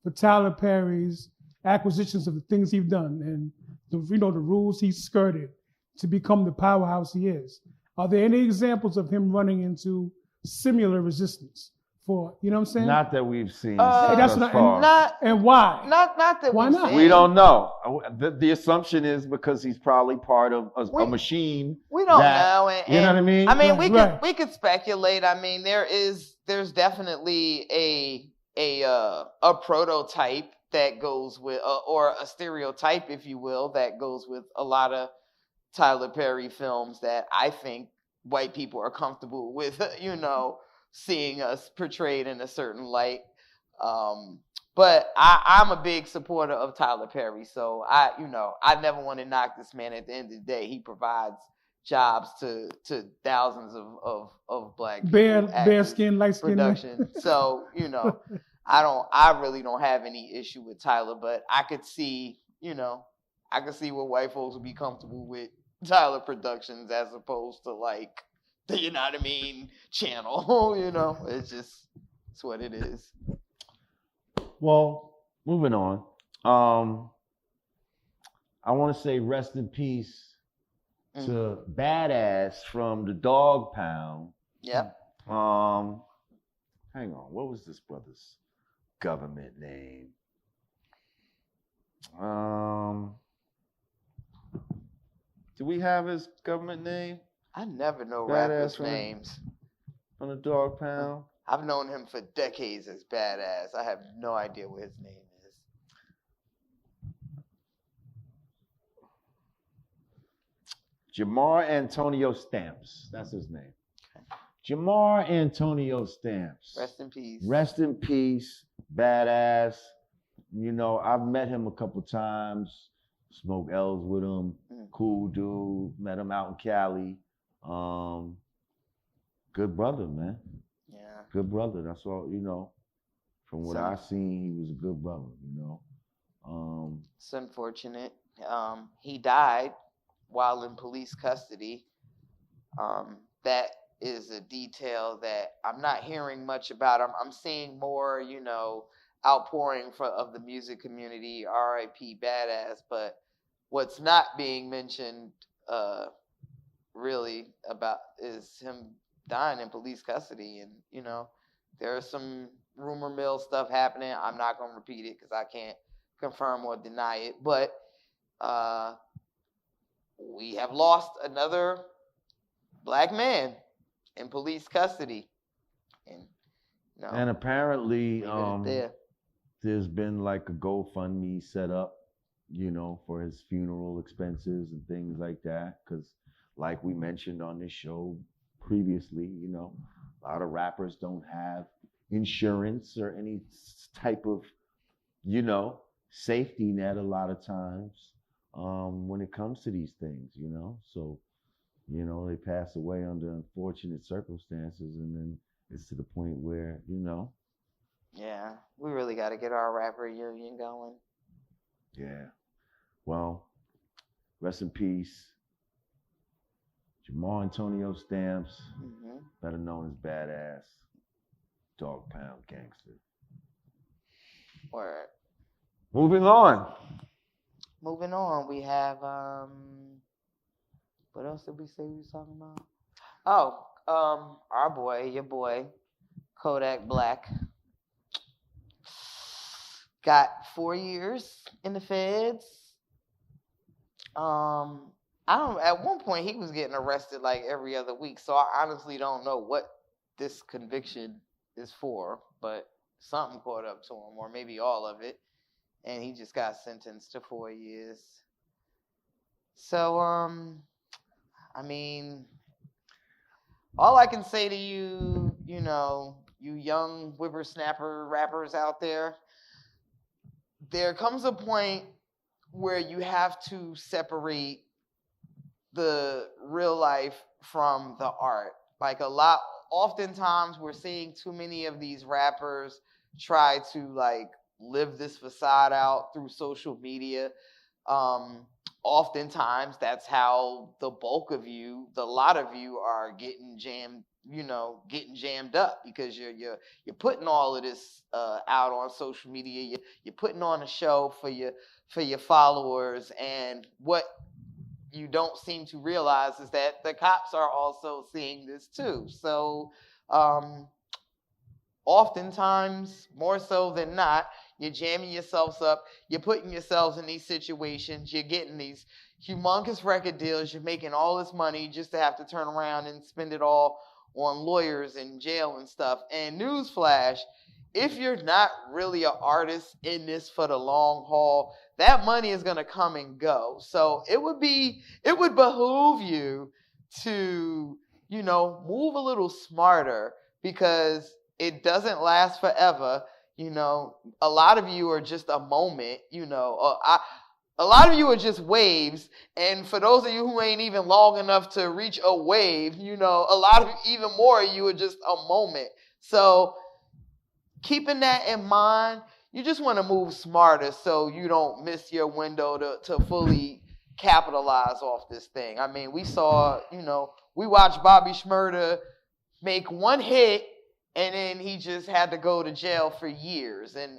for Tyler Perry's acquisitions of the things he's done and the rules he's skirted to become the powerhouse he is. Are there any examples of him running into similar resistance for, you know what I'm saying? Not that we've seen. That's thus what far. and why? Not that Why we've not? seen. We don't know. The assumption is because he's probably part of a machine. We don't know. You know what I mean? I mean, Right. we could speculate. I mean, there's definitely a prototype that goes with, or a stereotype, if you will, that goes with a lot of Tyler Perry films that I think white people are comfortable with, seeing us portrayed in a certain light. But I'm a big supporter of Tyler Perry, so I never want to knock this man. At the end of the day, he provides jobs to thousands of black people, bare skin, light skin production. So I really don't have any issue with Tyler, but I could see where white folks would be comfortable with Tyler Productions as opposed to like the Yanadameen channel. It's what it is. Well, moving on. I want to say rest in peace to Bad Azz from the Dog Pound. Yep. Hang on. What was this brother's government name? Do we have his government name? I never know Bad rappers' Azz from names. From the Dog Pound. I've known him for decades as Bad Azz. I have no idea what his name is. Jamar Antonio Stamps. That's his name. Okay. Jamar Antonio Stamps. Rest in peace. Rest in peace. Bad Azz. I've met him a couple times. Smoked L's with him. Cool dude. Met him out in Cali. Good brother, man. Yeah. Good brother. That's all, From what I seen, he was a good brother, It's unfortunate. He died while in police custody. That is a detail that I'm not hearing much about. I'm seeing more, outpouring of the music community, R.I.P. Bad Azz, but what's not being mentioned really about is him dying in police custody. And, there's some rumor mill stuff happening. I'm not going to repeat it because I can't confirm or deny it. But we have lost another black man in police custody. And apparently there's been like a GoFundMe set up, for his funeral expenses and things like that. Because like we mentioned on this show previously, a lot of rappers don't have insurance or any type of, safety net a lot of times when it comes to these things, So, they pass away under unfortunate circumstances, and then it's to the point where, Yeah, we really got to get our rap reunion going. Yeah. Well, rest in peace. Jamar Antonio Stamps, better known as Bad Azz, Dog Pound Gangster. Word. Moving on, we have what else did we say we was talking about? Oh, your boy, Kodak Black, got 4 years in the feds. At one point he was getting arrested like every other week, so I honestly don't know what this conviction is for, but something caught up to him, or maybe all of it, and he just got sentenced to 4 years. So, I mean, all I can say to you, you know, you young whippersnapper rappers out there comes a point where you have to separate the real life from the art. Like oftentimes we're seeing too many of these rappers try to like live this facade out through social media. Oftentimes that's how the bulk of you, the lot of you are getting jammed up, because you're putting all of this out on social media. You're putting on a show for your followers, and what you don't seem to realize is that the cops are also seeing this too. So oftentimes, more so than not, you're jamming yourselves up, you're putting yourselves in these situations, you're getting these humongous record deals, you're making all this money just to have to turn around and spend it all on lawyers and jail and stuff. And newsflash, if you're not really an artist in this for the long haul, that money is going to come and go. So it would behoove you to, move a little smarter, because it doesn't last forever. A lot of you are just a moment, a lot of you are just waves. And for those of you who ain't even long enough to reach a wave, a lot of even more of you are just a moment. So keeping that in mind, you just want to move smarter so you don't miss your window to fully capitalize off this thing. I mean, we saw, we watched Bobby Shmurda make one hit, and then he just had to go to jail for years. And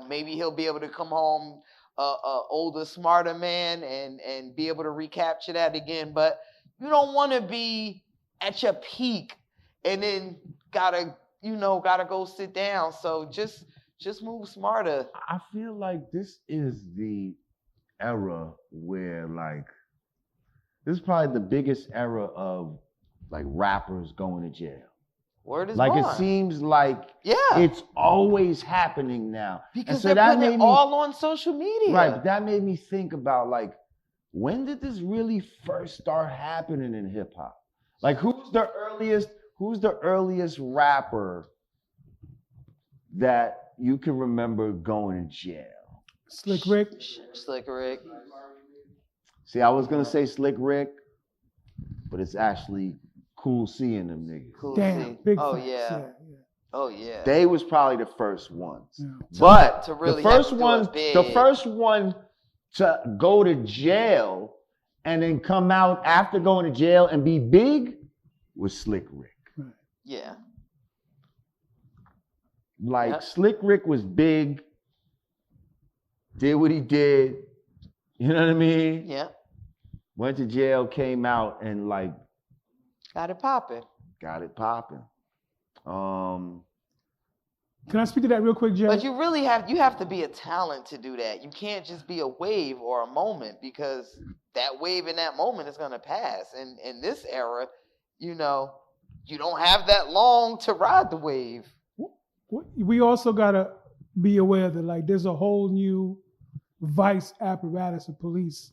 maybe he'll be able to come home older, smarter man and be able to recapture that again. But you don't want to be at your peak and then gotta go sit down. So just move smarter. I feel like this is the era where, like, this is probably the biggest era of, like, rappers going to jail. Word is like born. It seems like it's always happening now. Because they're putting it all on social media. Right, but that made me think about, like, when did this really first start happening in hip hop? Like, who's the earliest rapper that you can remember going to jail? Slick Rick. Slick Rick. See, I was gonna say Slick Rick, but it's actually Cool seeing them niggas. Cool Damn, big oh facts. yeah. Oh yeah. They was probably the first ones. Yeah. But to really the first one to go to jail and then come out after going to jail and be big was Slick Rick. Right. Yeah. Like, Slick Rick was big, did what he did, you know what I mean? Yeah. Went to jail, came out, and, like, got it popping. Can I speak to that real quick, Jay? But you really have to be a talent to do that. You can't just be a wave or a moment, because that wave in that moment is going to pass. And in this era, you don't have that long to ride the wave. We also got to be aware that, like, there's a whole new vice apparatus of police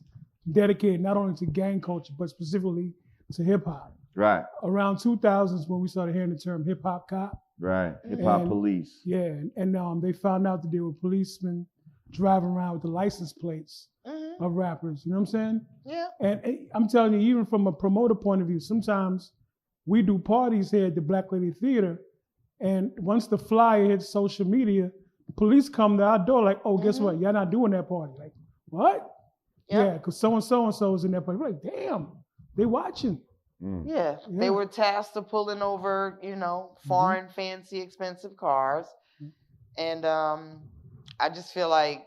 dedicated not only to gang culture, but specifically to hip hop. Right. Around 2000s when we started hearing the term hip hop cop. Right. Hip hop police. Yeah. And they found out that there were policemen driving around with the license plates of rappers. You know what I'm saying? Yeah. And I'm telling you, even from a promoter point of view, sometimes we do parties here at the Black Lady Theater, and once the flyer hits social media, the police come to our door like, oh, guess what? Y'all not doing that party. Like, what? Yeah, because so-and-so is in that party. We're like, damn, they watching. Yeah, they were tasked to pulling over, foreign, fancy, expensive cars. And I just feel like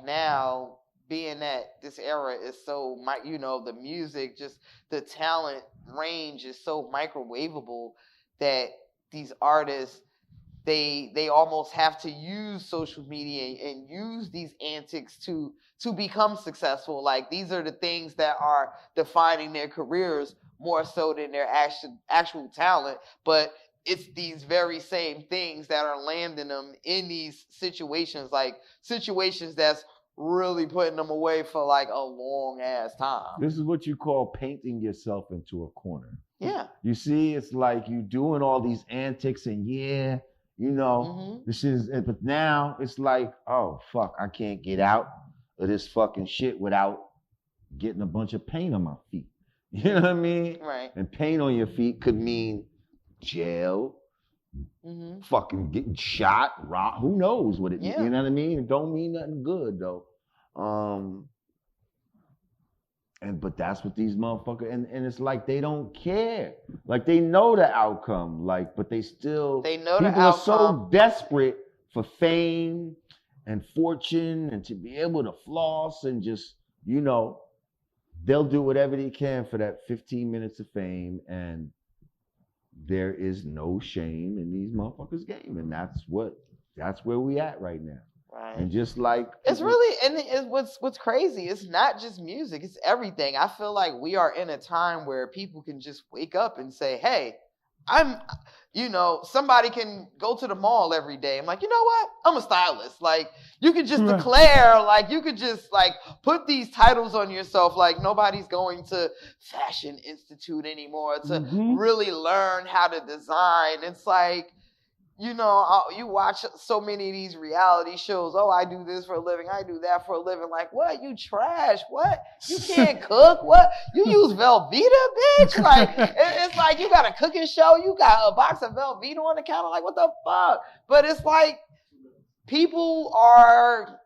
now, being that this era is so, the music, just the talent range is so microwavable that these artists, they almost have to use social media and use these antics to become successful. Like, these are the things that are defining their careers more so than their actual talent. But it's these very same things that are landing them in these situations, like situations that's really putting them away for like a long ass time. This is what you call painting yourself into a corner. Yeah. You see, it's like you doing all these antics and this is, but now it's like, oh, fuck, I can't get out of this fucking shit without getting a bunch of paint on my feet. You know what I mean? Right. And paint on your feet could mean jail, fucking getting shot, robbed. Who knows what it means? You know what I mean? It don't mean nothing good though. But that's what these motherfuckers, and it's like they don't care. Like they know the outcome, like, but they know the outcome. People are so desperate for fame and fortune and to be able to floss and just, they'll do whatever they can for that 15 minutes of fame, and there is no shame in these motherfuckers' game, and that's where we at right now. Right. And just like it's really, and it's what's crazy, it's not just music, it's everything. I feel like we are in a time where people can just wake up and say, hey, somebody can go to the mall every day. I'm like, you know what? I'm a stylist. Like, you could just declare, like, you could just, like, put these titles on yourself. Like, nobody's going to Fashion Institute anymore to really learn how to design. It's like, you watch so many of these reality shows. Oh, I do this for a living. I do that for a living. Like, what? You trash? What? You can't cook? What? You use Velveeta, bitch? Like, it's like you got a cooking show. You got a box of Velveeta on the counter. Like, what the fuck? But it's like people are,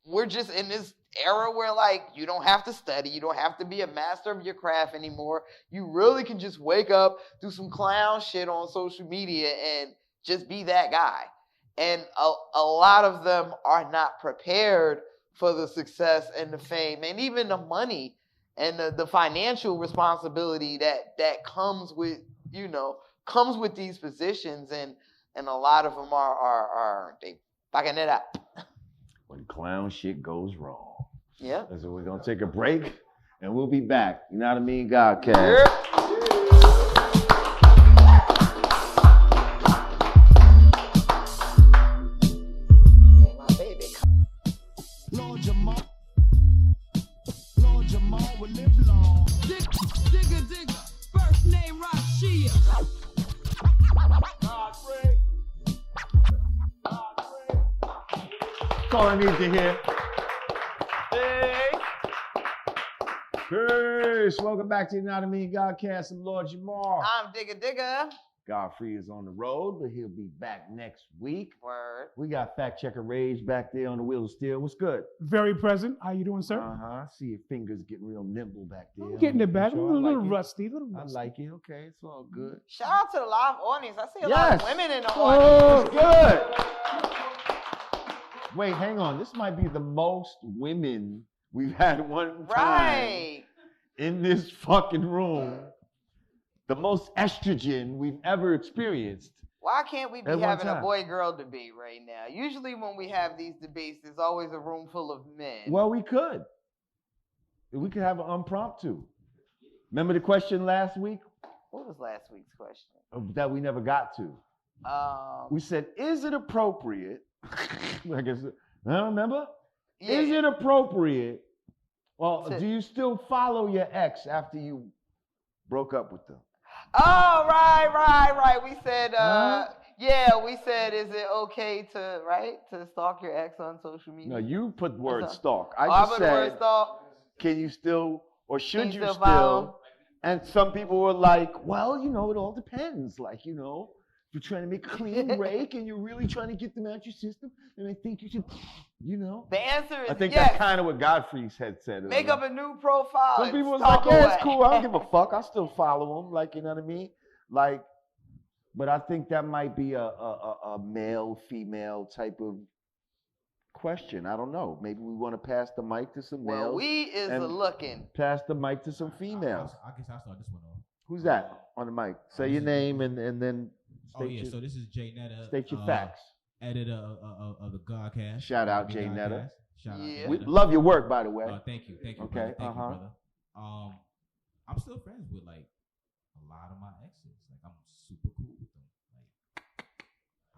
we're just in this era where, like, you don't have to study. You don't have to be a master of your craft anymore. You really can just wake up, do some clown shit on social media, and just be that guy. And a lot of them are not prepared for the success and the fame and even the money and the financial responsibility that comes with these positions. And a lot of them are they fucking it up. When clown shit goes wrong. Yeah. So we're going to take a break and we'll be back. Yanadameen Godcast. Lord Jamar will live long. Digga, first name Rashia. That's all I need to hear. Peace. Welcome back to Yanadameen Godcast. I'm Lord Jamar. I'm Digga. Godfrey is on the road, but he'll be back next week. Word. We got Fact Checker Rage back there on the wheel of steel. What's good? Very present. How you doing, sir? I see your fingers getting real nimble back there. I'm getting it back. A little like rusty. I like it. Okay, it's all good. Shout out to the live audience. I see a lot of women in the audience. Oh, Good. Wait, hang on. This might be the most women we've had one time right in this fucking room. The most estrogen we've ever experienced. Why can't we be having a boy-girl debate right now? Usually when we have these debates, there's always a room full of men. Well, we could. We could have an impromptu. Remember the question last week? What was last week's question? That we never got to. We said, is it appropriate? I guess, I don't remember. Yeah. Is it appropriate? Well, do you still follow your ex after you broke up with them? Oh, right. We said, we said, is it okay to stalk your ex on social media? No, you put the word stalk. I just said, word stalk. Can you still, or should you still? Follow? And some people were like, well, it all depends. Like, if you're trying to make a clean break and you're really trying to get them out your system, then I think you should, The answer is I think yes. that's kind of what Godfrey had said. Make up a new profile. Some people was like, yeah, it's cool. I don't give a fuck. I still follow them. Like, you know what I mean? Like, but I think that might be a male, female type of question. I don't know. Maybe we want to pass the mic to some males. Well, we is looking. Pass the mic to some females. I guess I'll start this one off. Who's that on the mic? Say your name and then state so this is Jay Netta. State your facts. Editor of the Godcast. Shout out Jay Netta. Shout out We love your work, by the way. Thank you. Okay. Brother. Thank you, brother. I'm still friends with like a lot of my exes. Like I'm super cool with them. Like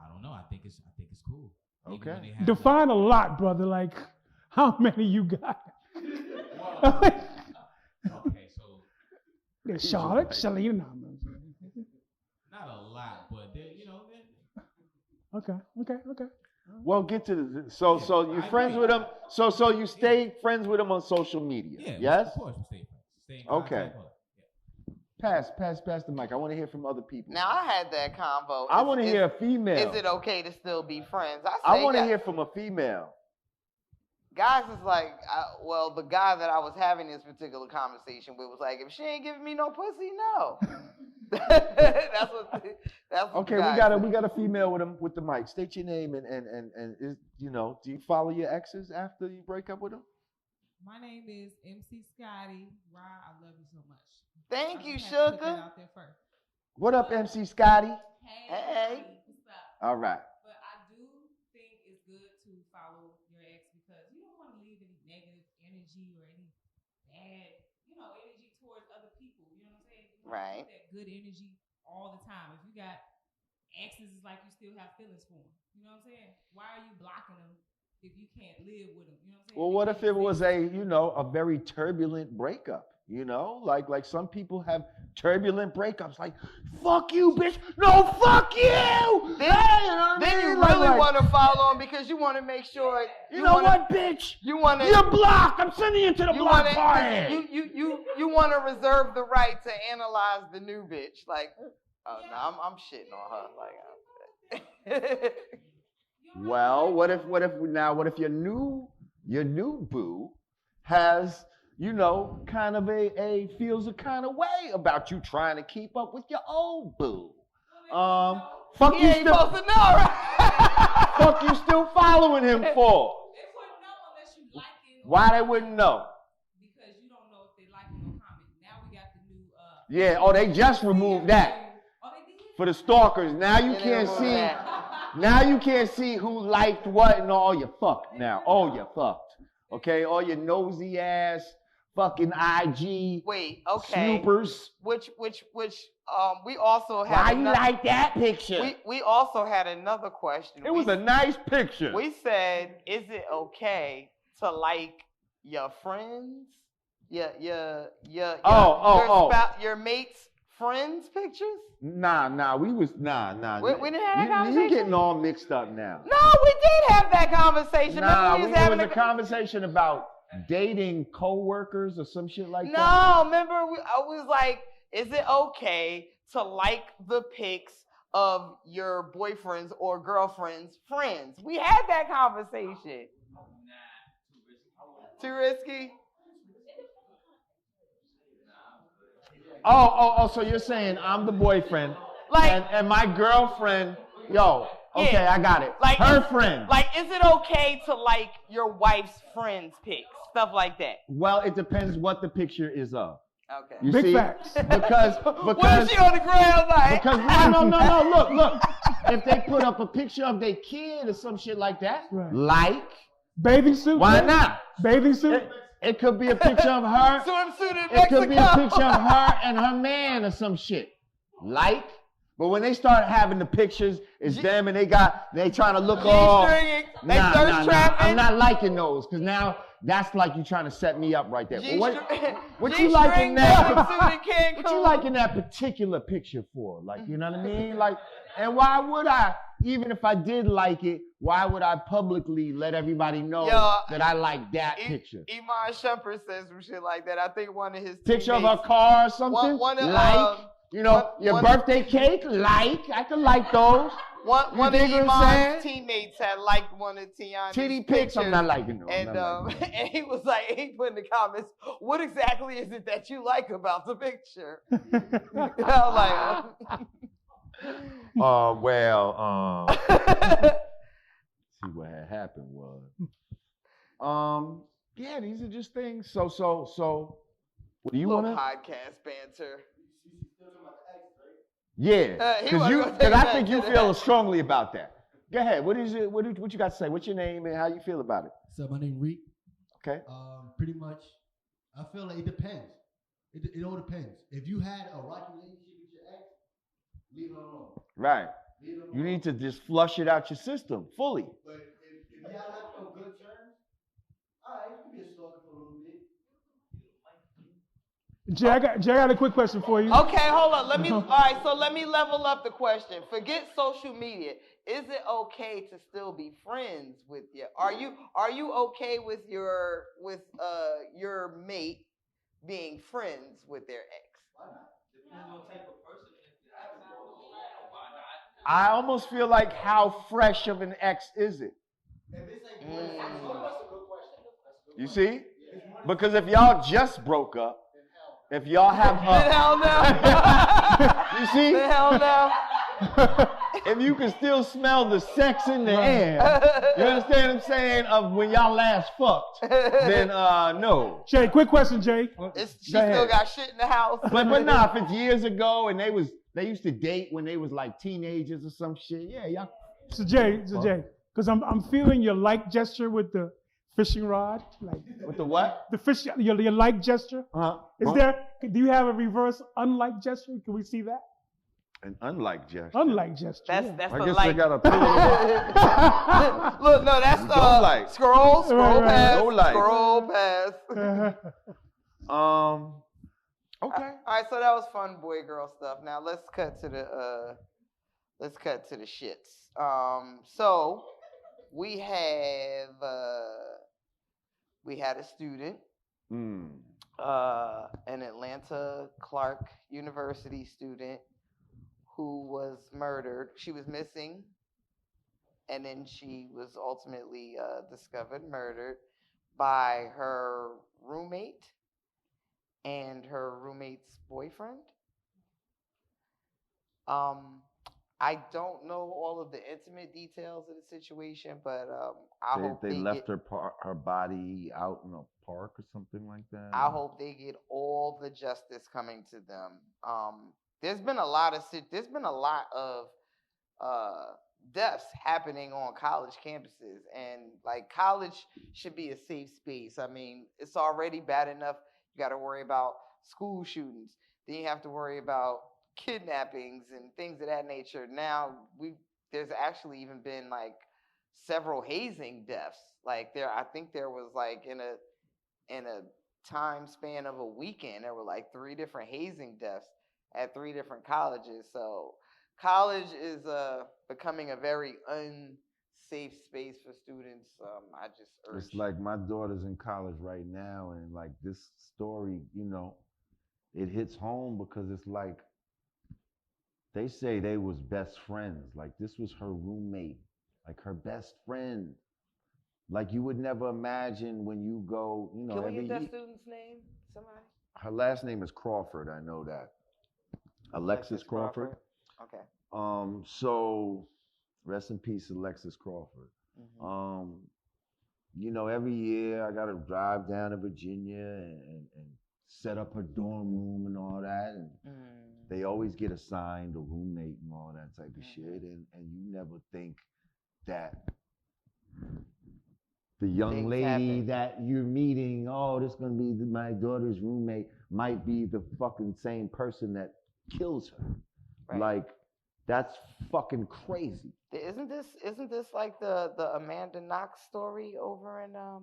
I don't know. I think it's cool. Even Okay. when they have, Define a lot, brother. Like, how many you got? okay, so There's Charlotte, Right. Shalina. not a lot, but they're. Okay. Well, get to the so you're I friends agree. with him. So you stay friends with him on social media. Yeah. Yes. Of course, we stay friends. Stay in Okay. contact, all that. Pass the mic. I want to hear from other people. Now I had that convo. I want to hear a female. Is it okay to still be friends? I want to yes. hear from a female. Guys is like, well, the guy that I was having this particular conversation with was like, if she ain't giving me no pussy, no. that's what. Okay, the we guy got said. a female with the mic. State your name and is, do you follow your exes after you break up with them? My name is MC Scotty. Rah, I love you so much. Thank I you, just had to put that sugar. out there first. What up, MC Scotty? Hey. What's up? All right. But I do think it's good to follow your ex because you don't want to leave any negative energy or any bad, energy towards other people. You know what I'm saying? You want to Right. keep that good energy all the time. If you got exes, it's like you still have feelings for them. You know what I'm saying? Why are you blocking them if you can't live with them? You know what I'm saying? Well, what if it was a very turbulent breakup? Like some people have turbulent breakups. Like, fuck you, bitch. No, fuck you. Then, Hey, you know what I then mean? you Like- really like, want to follow him because you want to make sure. You know wanna, what, bitch? You want to. You're blocked. I'm sending you to the You block want party. you want to reserve the right to analyze the new bitch. Like, oh no, I'm shitting on her. Like, Well, what if your new boo has, kind of feels a kind of way about you trying to keep up with your old boo? Fuck he you ain't still supposed to know, right? fuck you still following him for? They wouldn't know unless you like it. Why they wouldn't know? Because you don't know if they like it or comment. Now we got the new. Yeah, they just removed that Oh, they did? for the stalkers. Now you Yeah, they can't removed see. that. Now you can't see who liked what and all. You're fucked now. Oh, you're fucked. Okay, all your nosy ass fucking IG Wait, okay. snoopers. Which we also had. Why you another- like that picture? We also had another question. It was a nice picture. We said, is it okay to like your friends, your your mate's friends' pictures? Nah. We didn't have that conversation? You getting all mixed up now. No, we did have that conversation. Nah, Remember we it was having was a conversation about dating co-workers or some shit like that. No, remember I was like, is it okay to like the pics of your boyfriend's or girlfriend's friends? We had that conversation. Too risky? Oh, so you're saying I'm the boyfriend, Like- and my girlfriend, okay, Yeah. I got it. Like, Her friend. Like, is it okay to like your wife's friends' pics? Stuff like that. Well, it depends what the picture is of. Okay. You Big see? facts. Because What is she on the ground like? because no, look. If they put up a picture of their kid or some shit like that, Right. like, Bathing suit? why man? not? Bathing suit? It could be a picture of her. Swimsuit in It Mexico. could be a picture of her and her man or some shit. Like, but when they start having the pictures, it's them and they trying to look all. G-string, they thirst trapping. I'm not liking those because now that's like you trying to set me up right there. But what you G-string liking that? swimsuit in Cancun. What you liking that particular picture for? Like, you know what I mean? Like, and why would I? Even if I did like it, why would I publicly let everybody know that I like that picture? Iman Shumpert says some shit like that. I think one of his Picture of teammates- her car or something? One of, like, your one- birthday cake? Like, I can like those. One of dig what I'm Iman's saying? teammates had liked one of Tiana's Titty pics? I'm pictures. not liking those. And and he was like, he put in the comments, what exactly is it that you like about the picture? I was like, see what had happened was, yeah, these are just things. So, what do you little want to? podcast banter. Yeah, he wanna go take because I back think to you the- feel strongly about that. Go ahead. What is it? What you got to say? What's your name and how you feel about it? So my name Reek. Okay. Pretty much, I feel like it depends. It all depends. If you had a rocky relationship with your ex, leave it alone. Right. Leave it alone. You need to just flush it out your system fully. But if y'all left on good terms, all right, you can be a stalker for a little bit. Jay, I got a quick question for you. Okay, hold on. All right, so let me level up the question. Forget social media. Is it okay to still be friends with you? Are you okay with your mate being friends with their ex? Why not? Depends on type of person. I almost feel like how fresh of an ex is it? If it's like, that's a good question. You see? Because if y'all just broke up, if y'all have The hell no. you see? The hell no. If you can still smell the sex in the air, you understand what I'm saying? Of when y'all last fucked, then no. Jay, quick question, Jay. She still got shit in the house. But nah, if it's years ago and they used to date when they was like teenagers or some shit, yeah, y'all. So Jay, because I'm feeling your like gesture with the fishing rod, like With the what? the fish, your like gesture. Uh-huh. Do you have a reverse unlike gesture? Can we see that? An unlike gesture. Unlike gesture. That's yeah. that's I the guess like. I gotta pull it up. Look, no, that's Don't like. scroll Right. past, Don't like. scroll past. Okay. All right, so that was fun boy girl stuff. Now let's cut to the shits. So we had a student, an Atlanta Clark University student who was murdered. She was missing, and then she was ultimately discovered murdered by her roommate and her roommate's boyfriend. I don't know all of the intimate details of the situation, but I hope they left her body out in a park or something like that. I hope they get all the justice coming to them. There's been a lot of deaths happening on college campuses, and like college should be a safe space. I mean, it's already bad enough. You got to worry about school shootings. Then you have to worry about kidnappings and things of that nature. Now there's actually even been like several hazing deaths. Like I think there was like in a time span of a weekend, there were like 3 different hazing deaths at 3 different colleges. So college is becoming a very unsafe space for students. I just urge. It's like my daughter's in college right now, and like this story, it hits home because it's like they say they was best friends. Like this was her roommate, like her best friend. Like you would never imagine when you go, Can we get that student's name? Somebody? Her last name is Crawford. I know that. Alexis Crawford. Okay. So rest in peace, Alexis Crawford. Mm-hmm. Every year I gotta drive down to Virginia and set up her dorm room and all that, and they always get assigned a roommate and all that type of shit, and you never think that the young Things lady happen. that you're meeting, this is gonna be my daughter's roommate, might be the fucking same person that kills her. Right. Like, that's fucking crazy. Isn't this like the Amanda Knox story over in I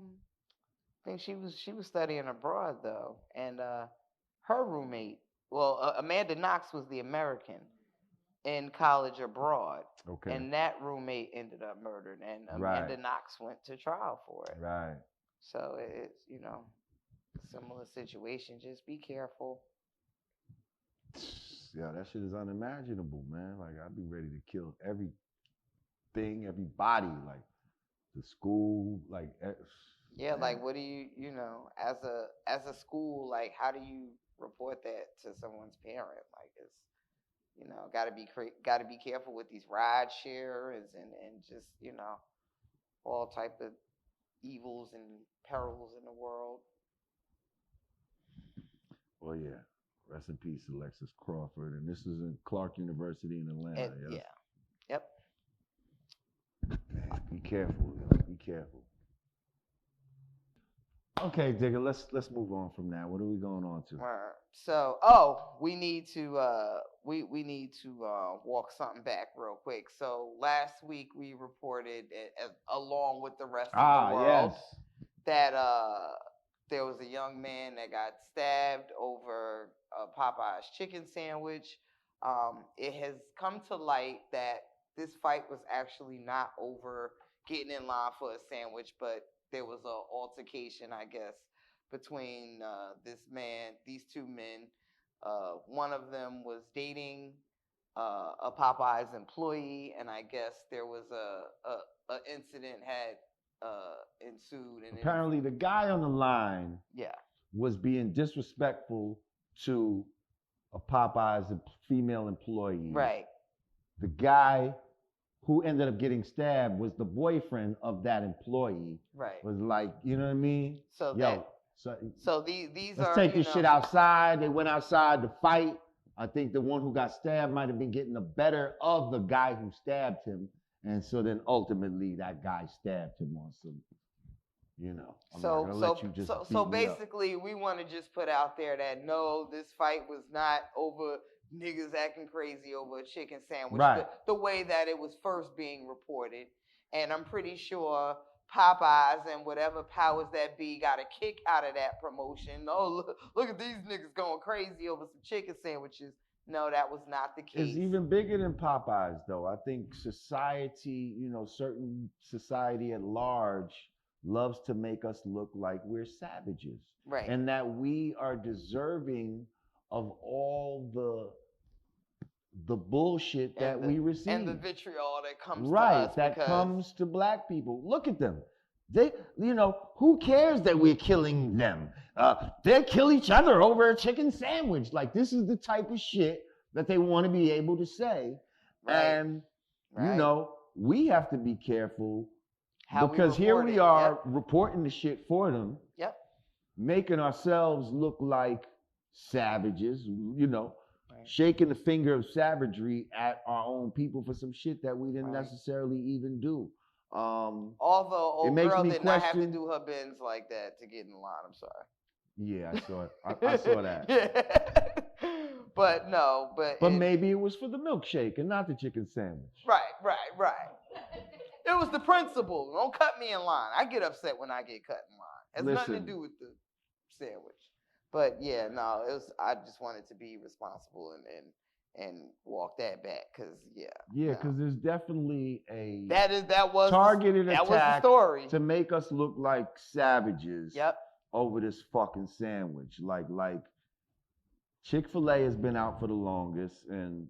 think she was studying abroad though, and her roommate, Amanda Knox was the American in college abroad. Okay. And that roommate ended up murdered, and Amanda Knox went to trial for it. Right. So it's similar situation. Just be careful. Yeah, that shit is unimaginable, man. Like I'd be ready to kill everything, everybody, like the school, like. Yeah, like what do you as a school, like how do you report that to someone's parent? Like it's got to be careful with these ride shares and just all type of evils and perils in the world. Well, yeah. Rest in peace, Alexis Crawford, and this is in Clark University in Atlanta. Yeah. Yep. Man, be careful. Be careful. Okay, Digga, let's move on from that. What are we going on to? So, we need to walk something back real quick. So last week we reported, along with the rest of the world, that there was a young man that got stabbed over Popeye's chicken sandwich. It has come to light that this fight was actually not over getting in line for a sandwich, but there was an altercation, I guess, between these two men. One of them was dating a Popeye's employee, and I guess there was a incident had ensued. And apparently, the guy on the line was being disrespectful to a Popeye's female employee. Right. The guy who ended up getting stabbed was the boyfriend of that employee. Right. Was like, you know what I mean? So these let's are, take this shit outside. They went outside to fight. I think the one who got stabbed might have been getting the better of the guy who stabbed him. And so then ultimately that guy stabbed him on some, you know. So basically we want to just put out there that no, this fight was not over niggas acting crazy over a chicken sandwich, right. the way that it was first being reported. And I'm pretty sure Popeyes and whatever powers that be got a kick out of that promotion. Oh, look at these niggas going crazy over some chicken sandwiches. No, that was not the case. It's even bigger than Popeyes, though. I think society, certain society at large loves to make us look like we're savages. Right. And that we are deserving of all the bullshit that we receive. And the vitriol that comes to us. Right, that comes to black people. Look at them. They, who cares that we're killing them? They kill each other over a chicken sandwich. Like, this is the type of shit that they want to be able to say. Right. And, we have to be careful because here we are reporting the shit for them. Yep. Making ourselves look like savages, shaking the finger of savagery at our own people for some shit that we didn't necessarily even do. Although old girl did not have to do her bins like that to get in line. I'm sorry. Yeah, I saw it. I saw that. Yeah. But maybe it was for the milkshake and not the chicken sandwich. Right. It was the principle. Don't cut me in line. I get upset when I get cut in line. It has nothing to do with the sandwich. But yeah, no, it was. I just wanted to be responsible and walk that back because because there's definitely a that was targeted that attack was the story to make us look like savages. Yep. Over this fucking sandwich, like Chick-fil-A has been out for the longest, and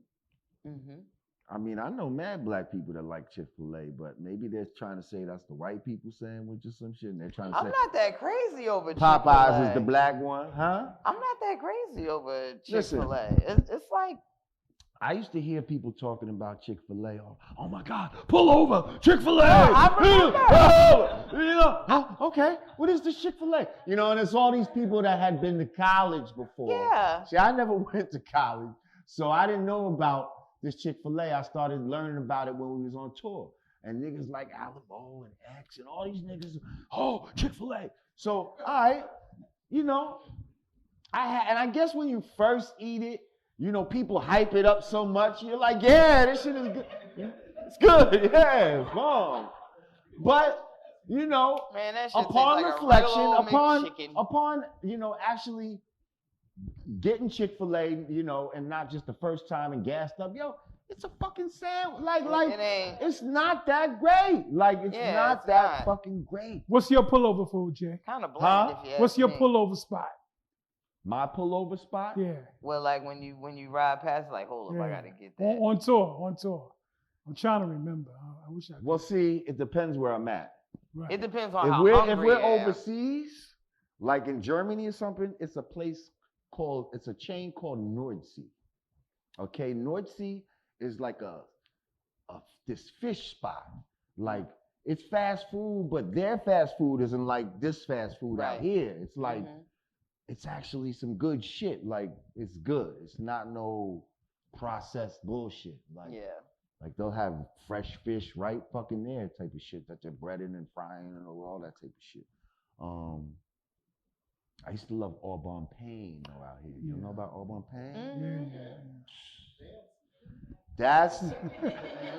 I mean, I know mad black people that like Chick-fil-A, but maybe they're trying to say that's the white people sandwich or some shit, and they're trying to say... I'm not that crazy over Popeyes Chick-fil-A. is the black one, huh? I'm not that crazy over Chick-fil-A. It's like... I used to hear people talking about Chick-fil-A. Oh my God, pull over, Chick-fil-A! I remember. Okay, what is this Chick-fil-A? And it's all these people that had been to college before. Yeah. See, I never went to college, so I didn't know about this Chick-fil-A. I started learning about it when we was on tour. And niggas like Alamo and X and all these niggas, Chick-fil-A. So, all right, I guess when you first eat it, people hype it up so much, you're like, yeah, this shit is good. It's good, yeah, it's bomb. But, man, that shit upon like reflection, upon actually getting Chick-fil-A, and not just the first time and gassed up, it's a fucking sandwich. Like, it's not that great. Like, it's not that fucking great. What's your pullover food, Jay? Kind of bland, if you ask What's your me. pullover spot? My pullover spot? Yeah. Well, like when you ride past, like, hold up, I gotta get that. On tour. I'm trying to remember. I wish I could. Well, see, it depends where I'm at. Right. It depends on if how we're hungry overseas, like in Germany or something, it's a chain called Nordsee. Okay, Nordsee is like this fish spot. Like, it's fast food, but their fast food isn't like this fast food out here. It's like it's actually some good shit. Like, it's good. It's not no processed bullshit. Like, like they'll have fresh fish right fucking there type of shit that they're breading and frying and all that type of shit. I used to love Aubon Pain though out here. You know about Aubon Pain? That's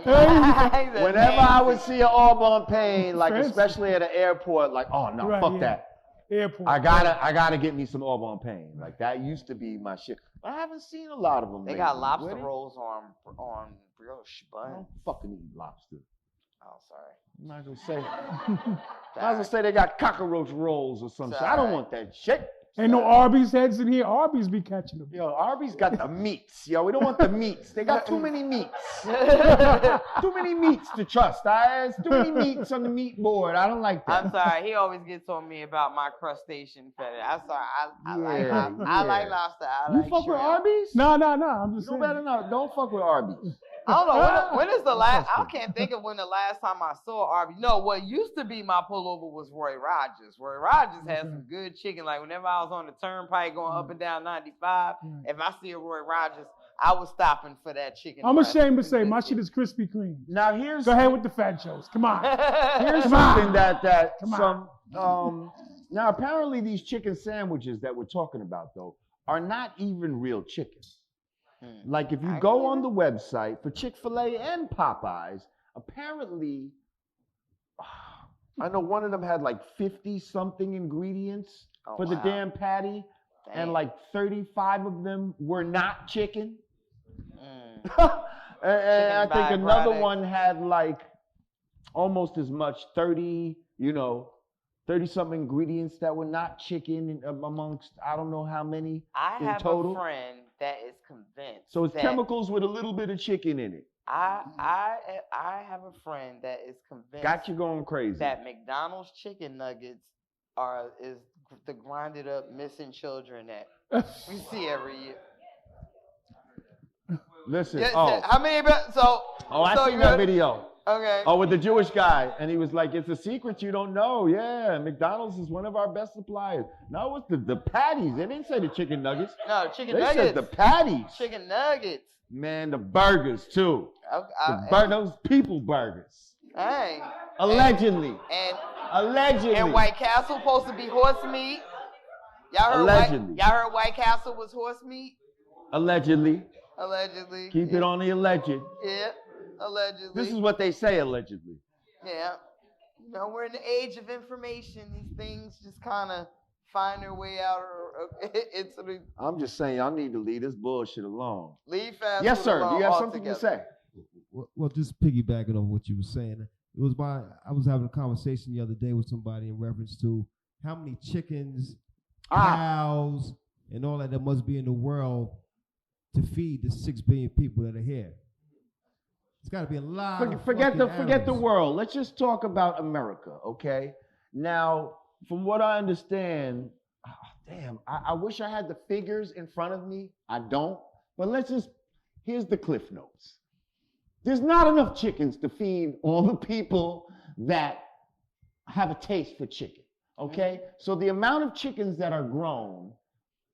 whenever I would see an Aubon Pain, like especially at an airport, like, oh no, fuck that. Airport. I gotta get me some Aubon Pain. Like that used to be my shit. But I haven't seen a lot of them. They got lobster rolls on brioche I bun. don't fucking eat lobster. Oh, sorry. I'm not gonna say. I was gonna say they got cockroach rolls or some shit. I don't want that shit. Ain't no Arby's heads in here. Arby's be catching them. Yo, Arby's got the meats. Yo, we don't want the meats. They got too many meats. Too many meats to trust. There's too many meats on the meat board. I don't like that. I'm sorry. He always gets on me about my crustacean fetish. I'm sorry. I like lobster. I You like fuck shrimp. with Arby's? No. I'm just You saying. better not. Don't fuck with Arby's. I don't know. When is the last? I can't think of when the last time I saw Arby's. No, what used to be my pullover was Roy Rogers. Roy Rogers had some good chicken. Like whenever I was on the turnpike going up and down 95, if I see a Roy Rogers, I was stopping for that chicken. I'm breast. ashamed to say my shit is Krispy Kreme. Now Go ahead with the fat jokes. Come on. Here's something that now apparently these chicken sandwiches that we're talking about though are not even real chicken. Like if you go on the website for Chick-fil-A and Popeyes, apparently I know one of them had like 50 something ingredients for the damn patty, and like 35 of them were not chicken. and I think another one had like almost as much, 30 something ingredients that were not chicken amongst I don't know how many in total. I have a friend that is convinced. So it's chemicals with a little bit of chicken in it. I have a friend that is convinced. Got you going crazy. That McDonald's chicken nuggets is the grinded up missing children that we see every year. Listen. How many? I seen that video. Okay. Oh, with the Jewish guy, and he was like, "It's a secret you don't know." Yeah, McDonald's is one of our best suppliers. No, it's the patties. They didn't say the chicken nuggets. No, chicken they nuggets. They said the patties. Chicken nuggets. Man, the burgers too. Those people burgers. Hey. Allegedly. Allegedly. And White Castle supposed to be horse meat. Y'all heard White Castle was horse meat? Allegedly. Keep it on the alleged. Yeah. Allegedly. This is what they say, allegedly. Yeah. You know, we're in the age of information. These things just kind of find their way out into the... I'm just saying, y'all need to leave this bullshit alone. Leave fast Yes, sir. Do you have something together. to say? Well, just piggybacking on what you were saying. I was having a conversation the other day with somebody in reference to how many chickens, cows, and all that there must be in the world to feed the 6 billion people that are here. It's got to be a lot. Forget the world. Let's just talk about America, okay? Now, from what I understand, I wish I had the figures in front of me. I don't. But here's the Cliff Notes. There's not enough chickens to feed all the people that have a taste for chicken, okay? So the amount of chickens that are grown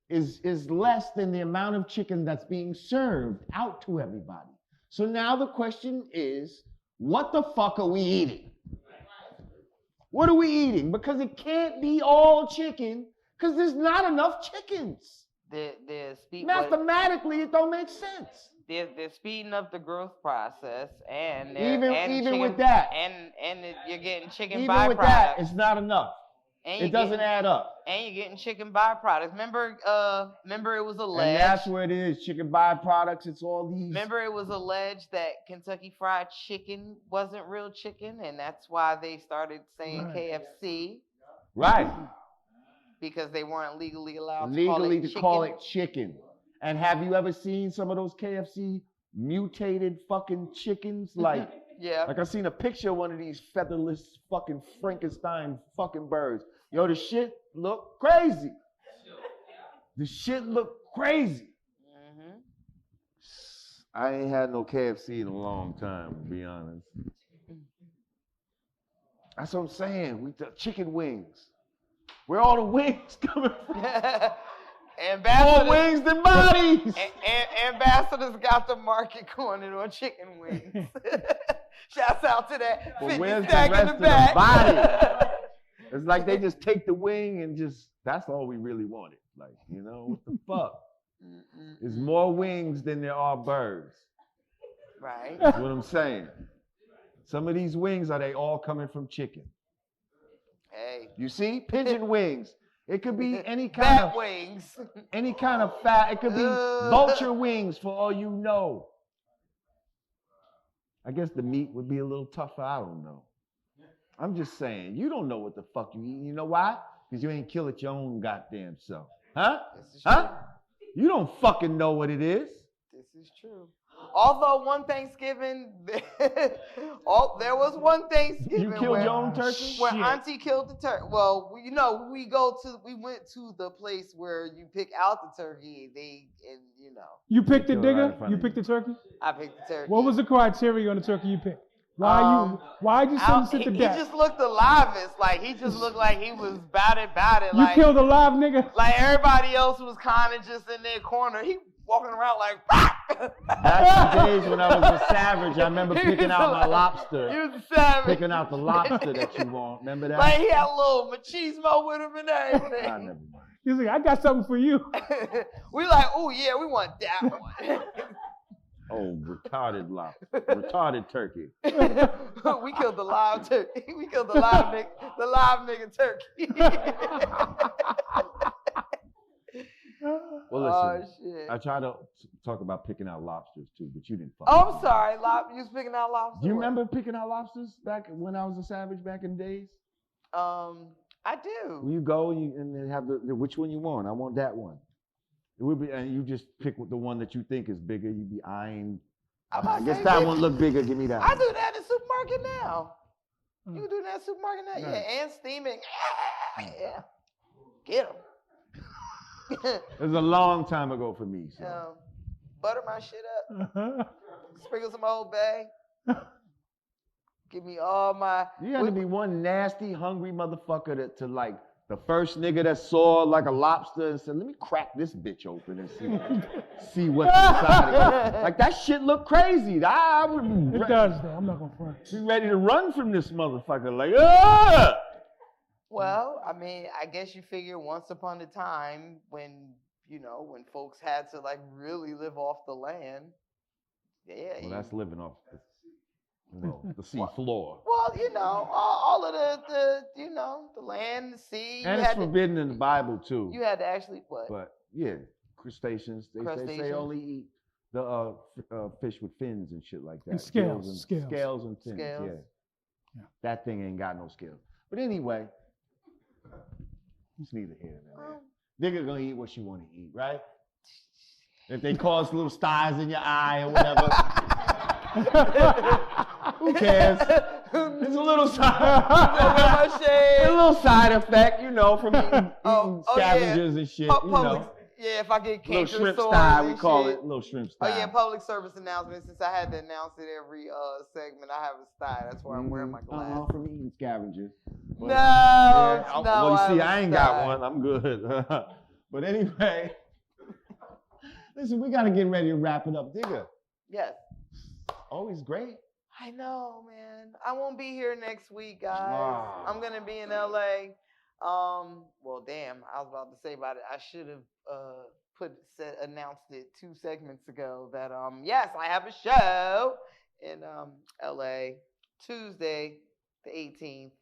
is less than the amount of chicken that's being served out to everybody. So now the question is, what the fuck are we eating? What are we eating? Because it can't be all chicken, because there's not enough chickens. Mathematically, it don't make sense. They're speeding up the growth process, and even with that, and you're getting chicken even byproducts. with that, it's not enough. It doesn't add up. And you're getting chicken byproducts. Remember it was alleged. And that's where it is, chicken byproducts. It's all these. Remember it was alleged that Kentucky Fried Chicken wasn't real chicken, and that's why they started saying KFC. Right. Because they weren't legally allowed to call it chicken. And have you ever seen some of those KFC mutated fucking chickens? Like, yeah. Like I seen a picture of one of these featherless fucking Frankenstein fucking birds. Yo, the shit look crazy. The shit look crazy. Mm-hmm. I ain't had no KFC in a long time, to be honest. That's what I'm saying. We the chicken wings. Where all the wings coming from? More wings than bodies. Ambassadors got the market cornered on chicken wings. Shouts out to that 50 stack in the back. It's like they just take the wing and just, that's all we really wanted. Like, you know, what the fuck? There's more wings than there are birds. Right. That's what I'm saying. Some of these wings, are they all coming from chicken? Hey. You see? Pigeon wings. It could be any kind Bat of wings. any kind of fat. It could be vulture wings for all you know. I guess the meat would be a little tougher. I don't know. I'm just saying, you don't know what the fuck you eat. You know why? Because you ain't kill it your own goddamn self. Huh? Huh? You don't fucking know what it is. This is true. Although one Thanksgiving, there was one Thanksgiving You killed your own turkey? where Auntie killed the turkey. Well, we went to the place where you pick out the turkey. You picked the Kill it digger? right in front You of picked the turkey? I picked the turkey. What was the criteria on the turkey you picked? Why'd you sit to He death? just looked the livest. Like, he just looked like he was about it. You Like, killed a live nigga? like everybody else was kind of just in their corner. He walking around like, Back in the days when I was a savage, I remember picking out my lobster. He was a savage. Picking out the lobster that you want. Remember that? Like, he had a little machismo with him and everything. I never mind. He's like, I got something for you. We like, oh yeah, we want that one. Oh, retarded lobster. Retarded turkey. We killed the live turkey. We killed the live nigga turkey. Well, listen, shit. I try to talk about picking out lobsters too, but you didn't. Oh, I'm sorry. You was picking out lobsters? Do you remember picking out lobsters back when I was a savage back in the days? I do. You go and then have the which one you want. I want that one. It would be, and you just pick the one that you think is bigger. You be eyeing. I guess that one look bigger. Give me that. I do that in the supermarket now. You can do that in the supermarket now, yeah, and steaming. Yeah, get them. It was a long time ago for me. So. Butter my shit up. Sprinkle some Old Bay. Give me all my. You had to be one nasty, hungry motherfucker to like the first nigga that saw like a lobster and said, "Let me crack this bitch open and see what's inside of it." Like that shit look crazy. I would. It does though. I'm not gonna front. Be ready to run from this motherfucker. Like, ah! Well, I mean, I guess you figure once upon a time when folks had to like really live off the land. Yeah. Well, that's living off the sea floor. Well, all of the land, the sea. And it's forbidden in the Bible too. You had to actually what? But yeah, crustaceans. They say only eat the fish with fins and shit like that. And scales and fins. Yeah. That thing ain't got no scales. But anyway. It's neither here nor there. Nigga gonna eat what you want to eat, right? If they cause little stars in your eye or whatever, who cares? It's a little side effect, from eating scavengers and shit. Yeah, if I get little cancer shrimp sores style, and we call shit. it little shrimp Oh style. yeah, public service announcement. Since I had to announce it every segment, I have a style. That's why I'm wearing my glasses. From eating scavengers. But, No, well, you see, I ain't got one. I'm good. But anyway, listen, we got to get ready to wrap it up. Digga. Yes. Always great. I know, man. I won't be here next week, guys. Wow. I'm gonna be in LA. Well, damn, I was about to say about it. I should have announced it 2 segments ago that yes, I have a show in LA Tuesday the 18th.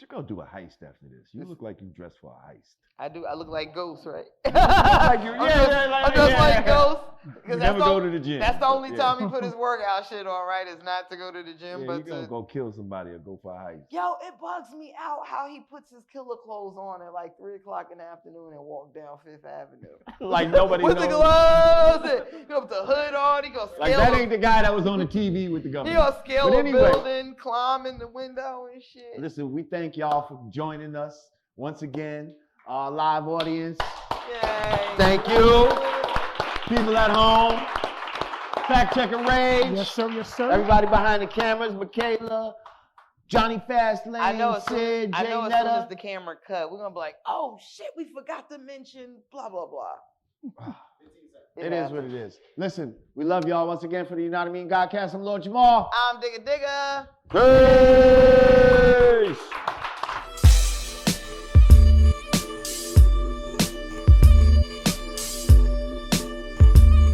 You go do a heist after this. You look like you dressed for a heist. I do. I look like Ghost, right? Like you, I'm just like Ghost. You never go to the gym. That's the only time he put his workout shit on, right? Is not to go to the gym, but you gonna go kill somebody or go for a heist. Yo, it bugs me out how he puts his killer clothes on at like 3:00 in the afternoon and walk down 5th Avenue. Like nobody knows. With the gloves, he got the hood on. He gonna scale. Like that ain't the guy that was on the TV with the government. He gonna scale a building, climb in the window and shit. Listen, we thank y'all for joining us once again. Our live audience. Yay. Thank you. People at home. Fact Checker Rage. Yes, sir. Yes, sir. Everybody behind the cameras. Michaela. Johnny Fastlane. I know as Sid. soon Jay as Netta. the camera cut, we're gonna be like, oh shit, we forgot to mention blah blah blah. It is what it is. Listen, we love y'all once again for the Yanadameen Godcast. I'm Lord Jamar. I'm Digga Digga. Peace.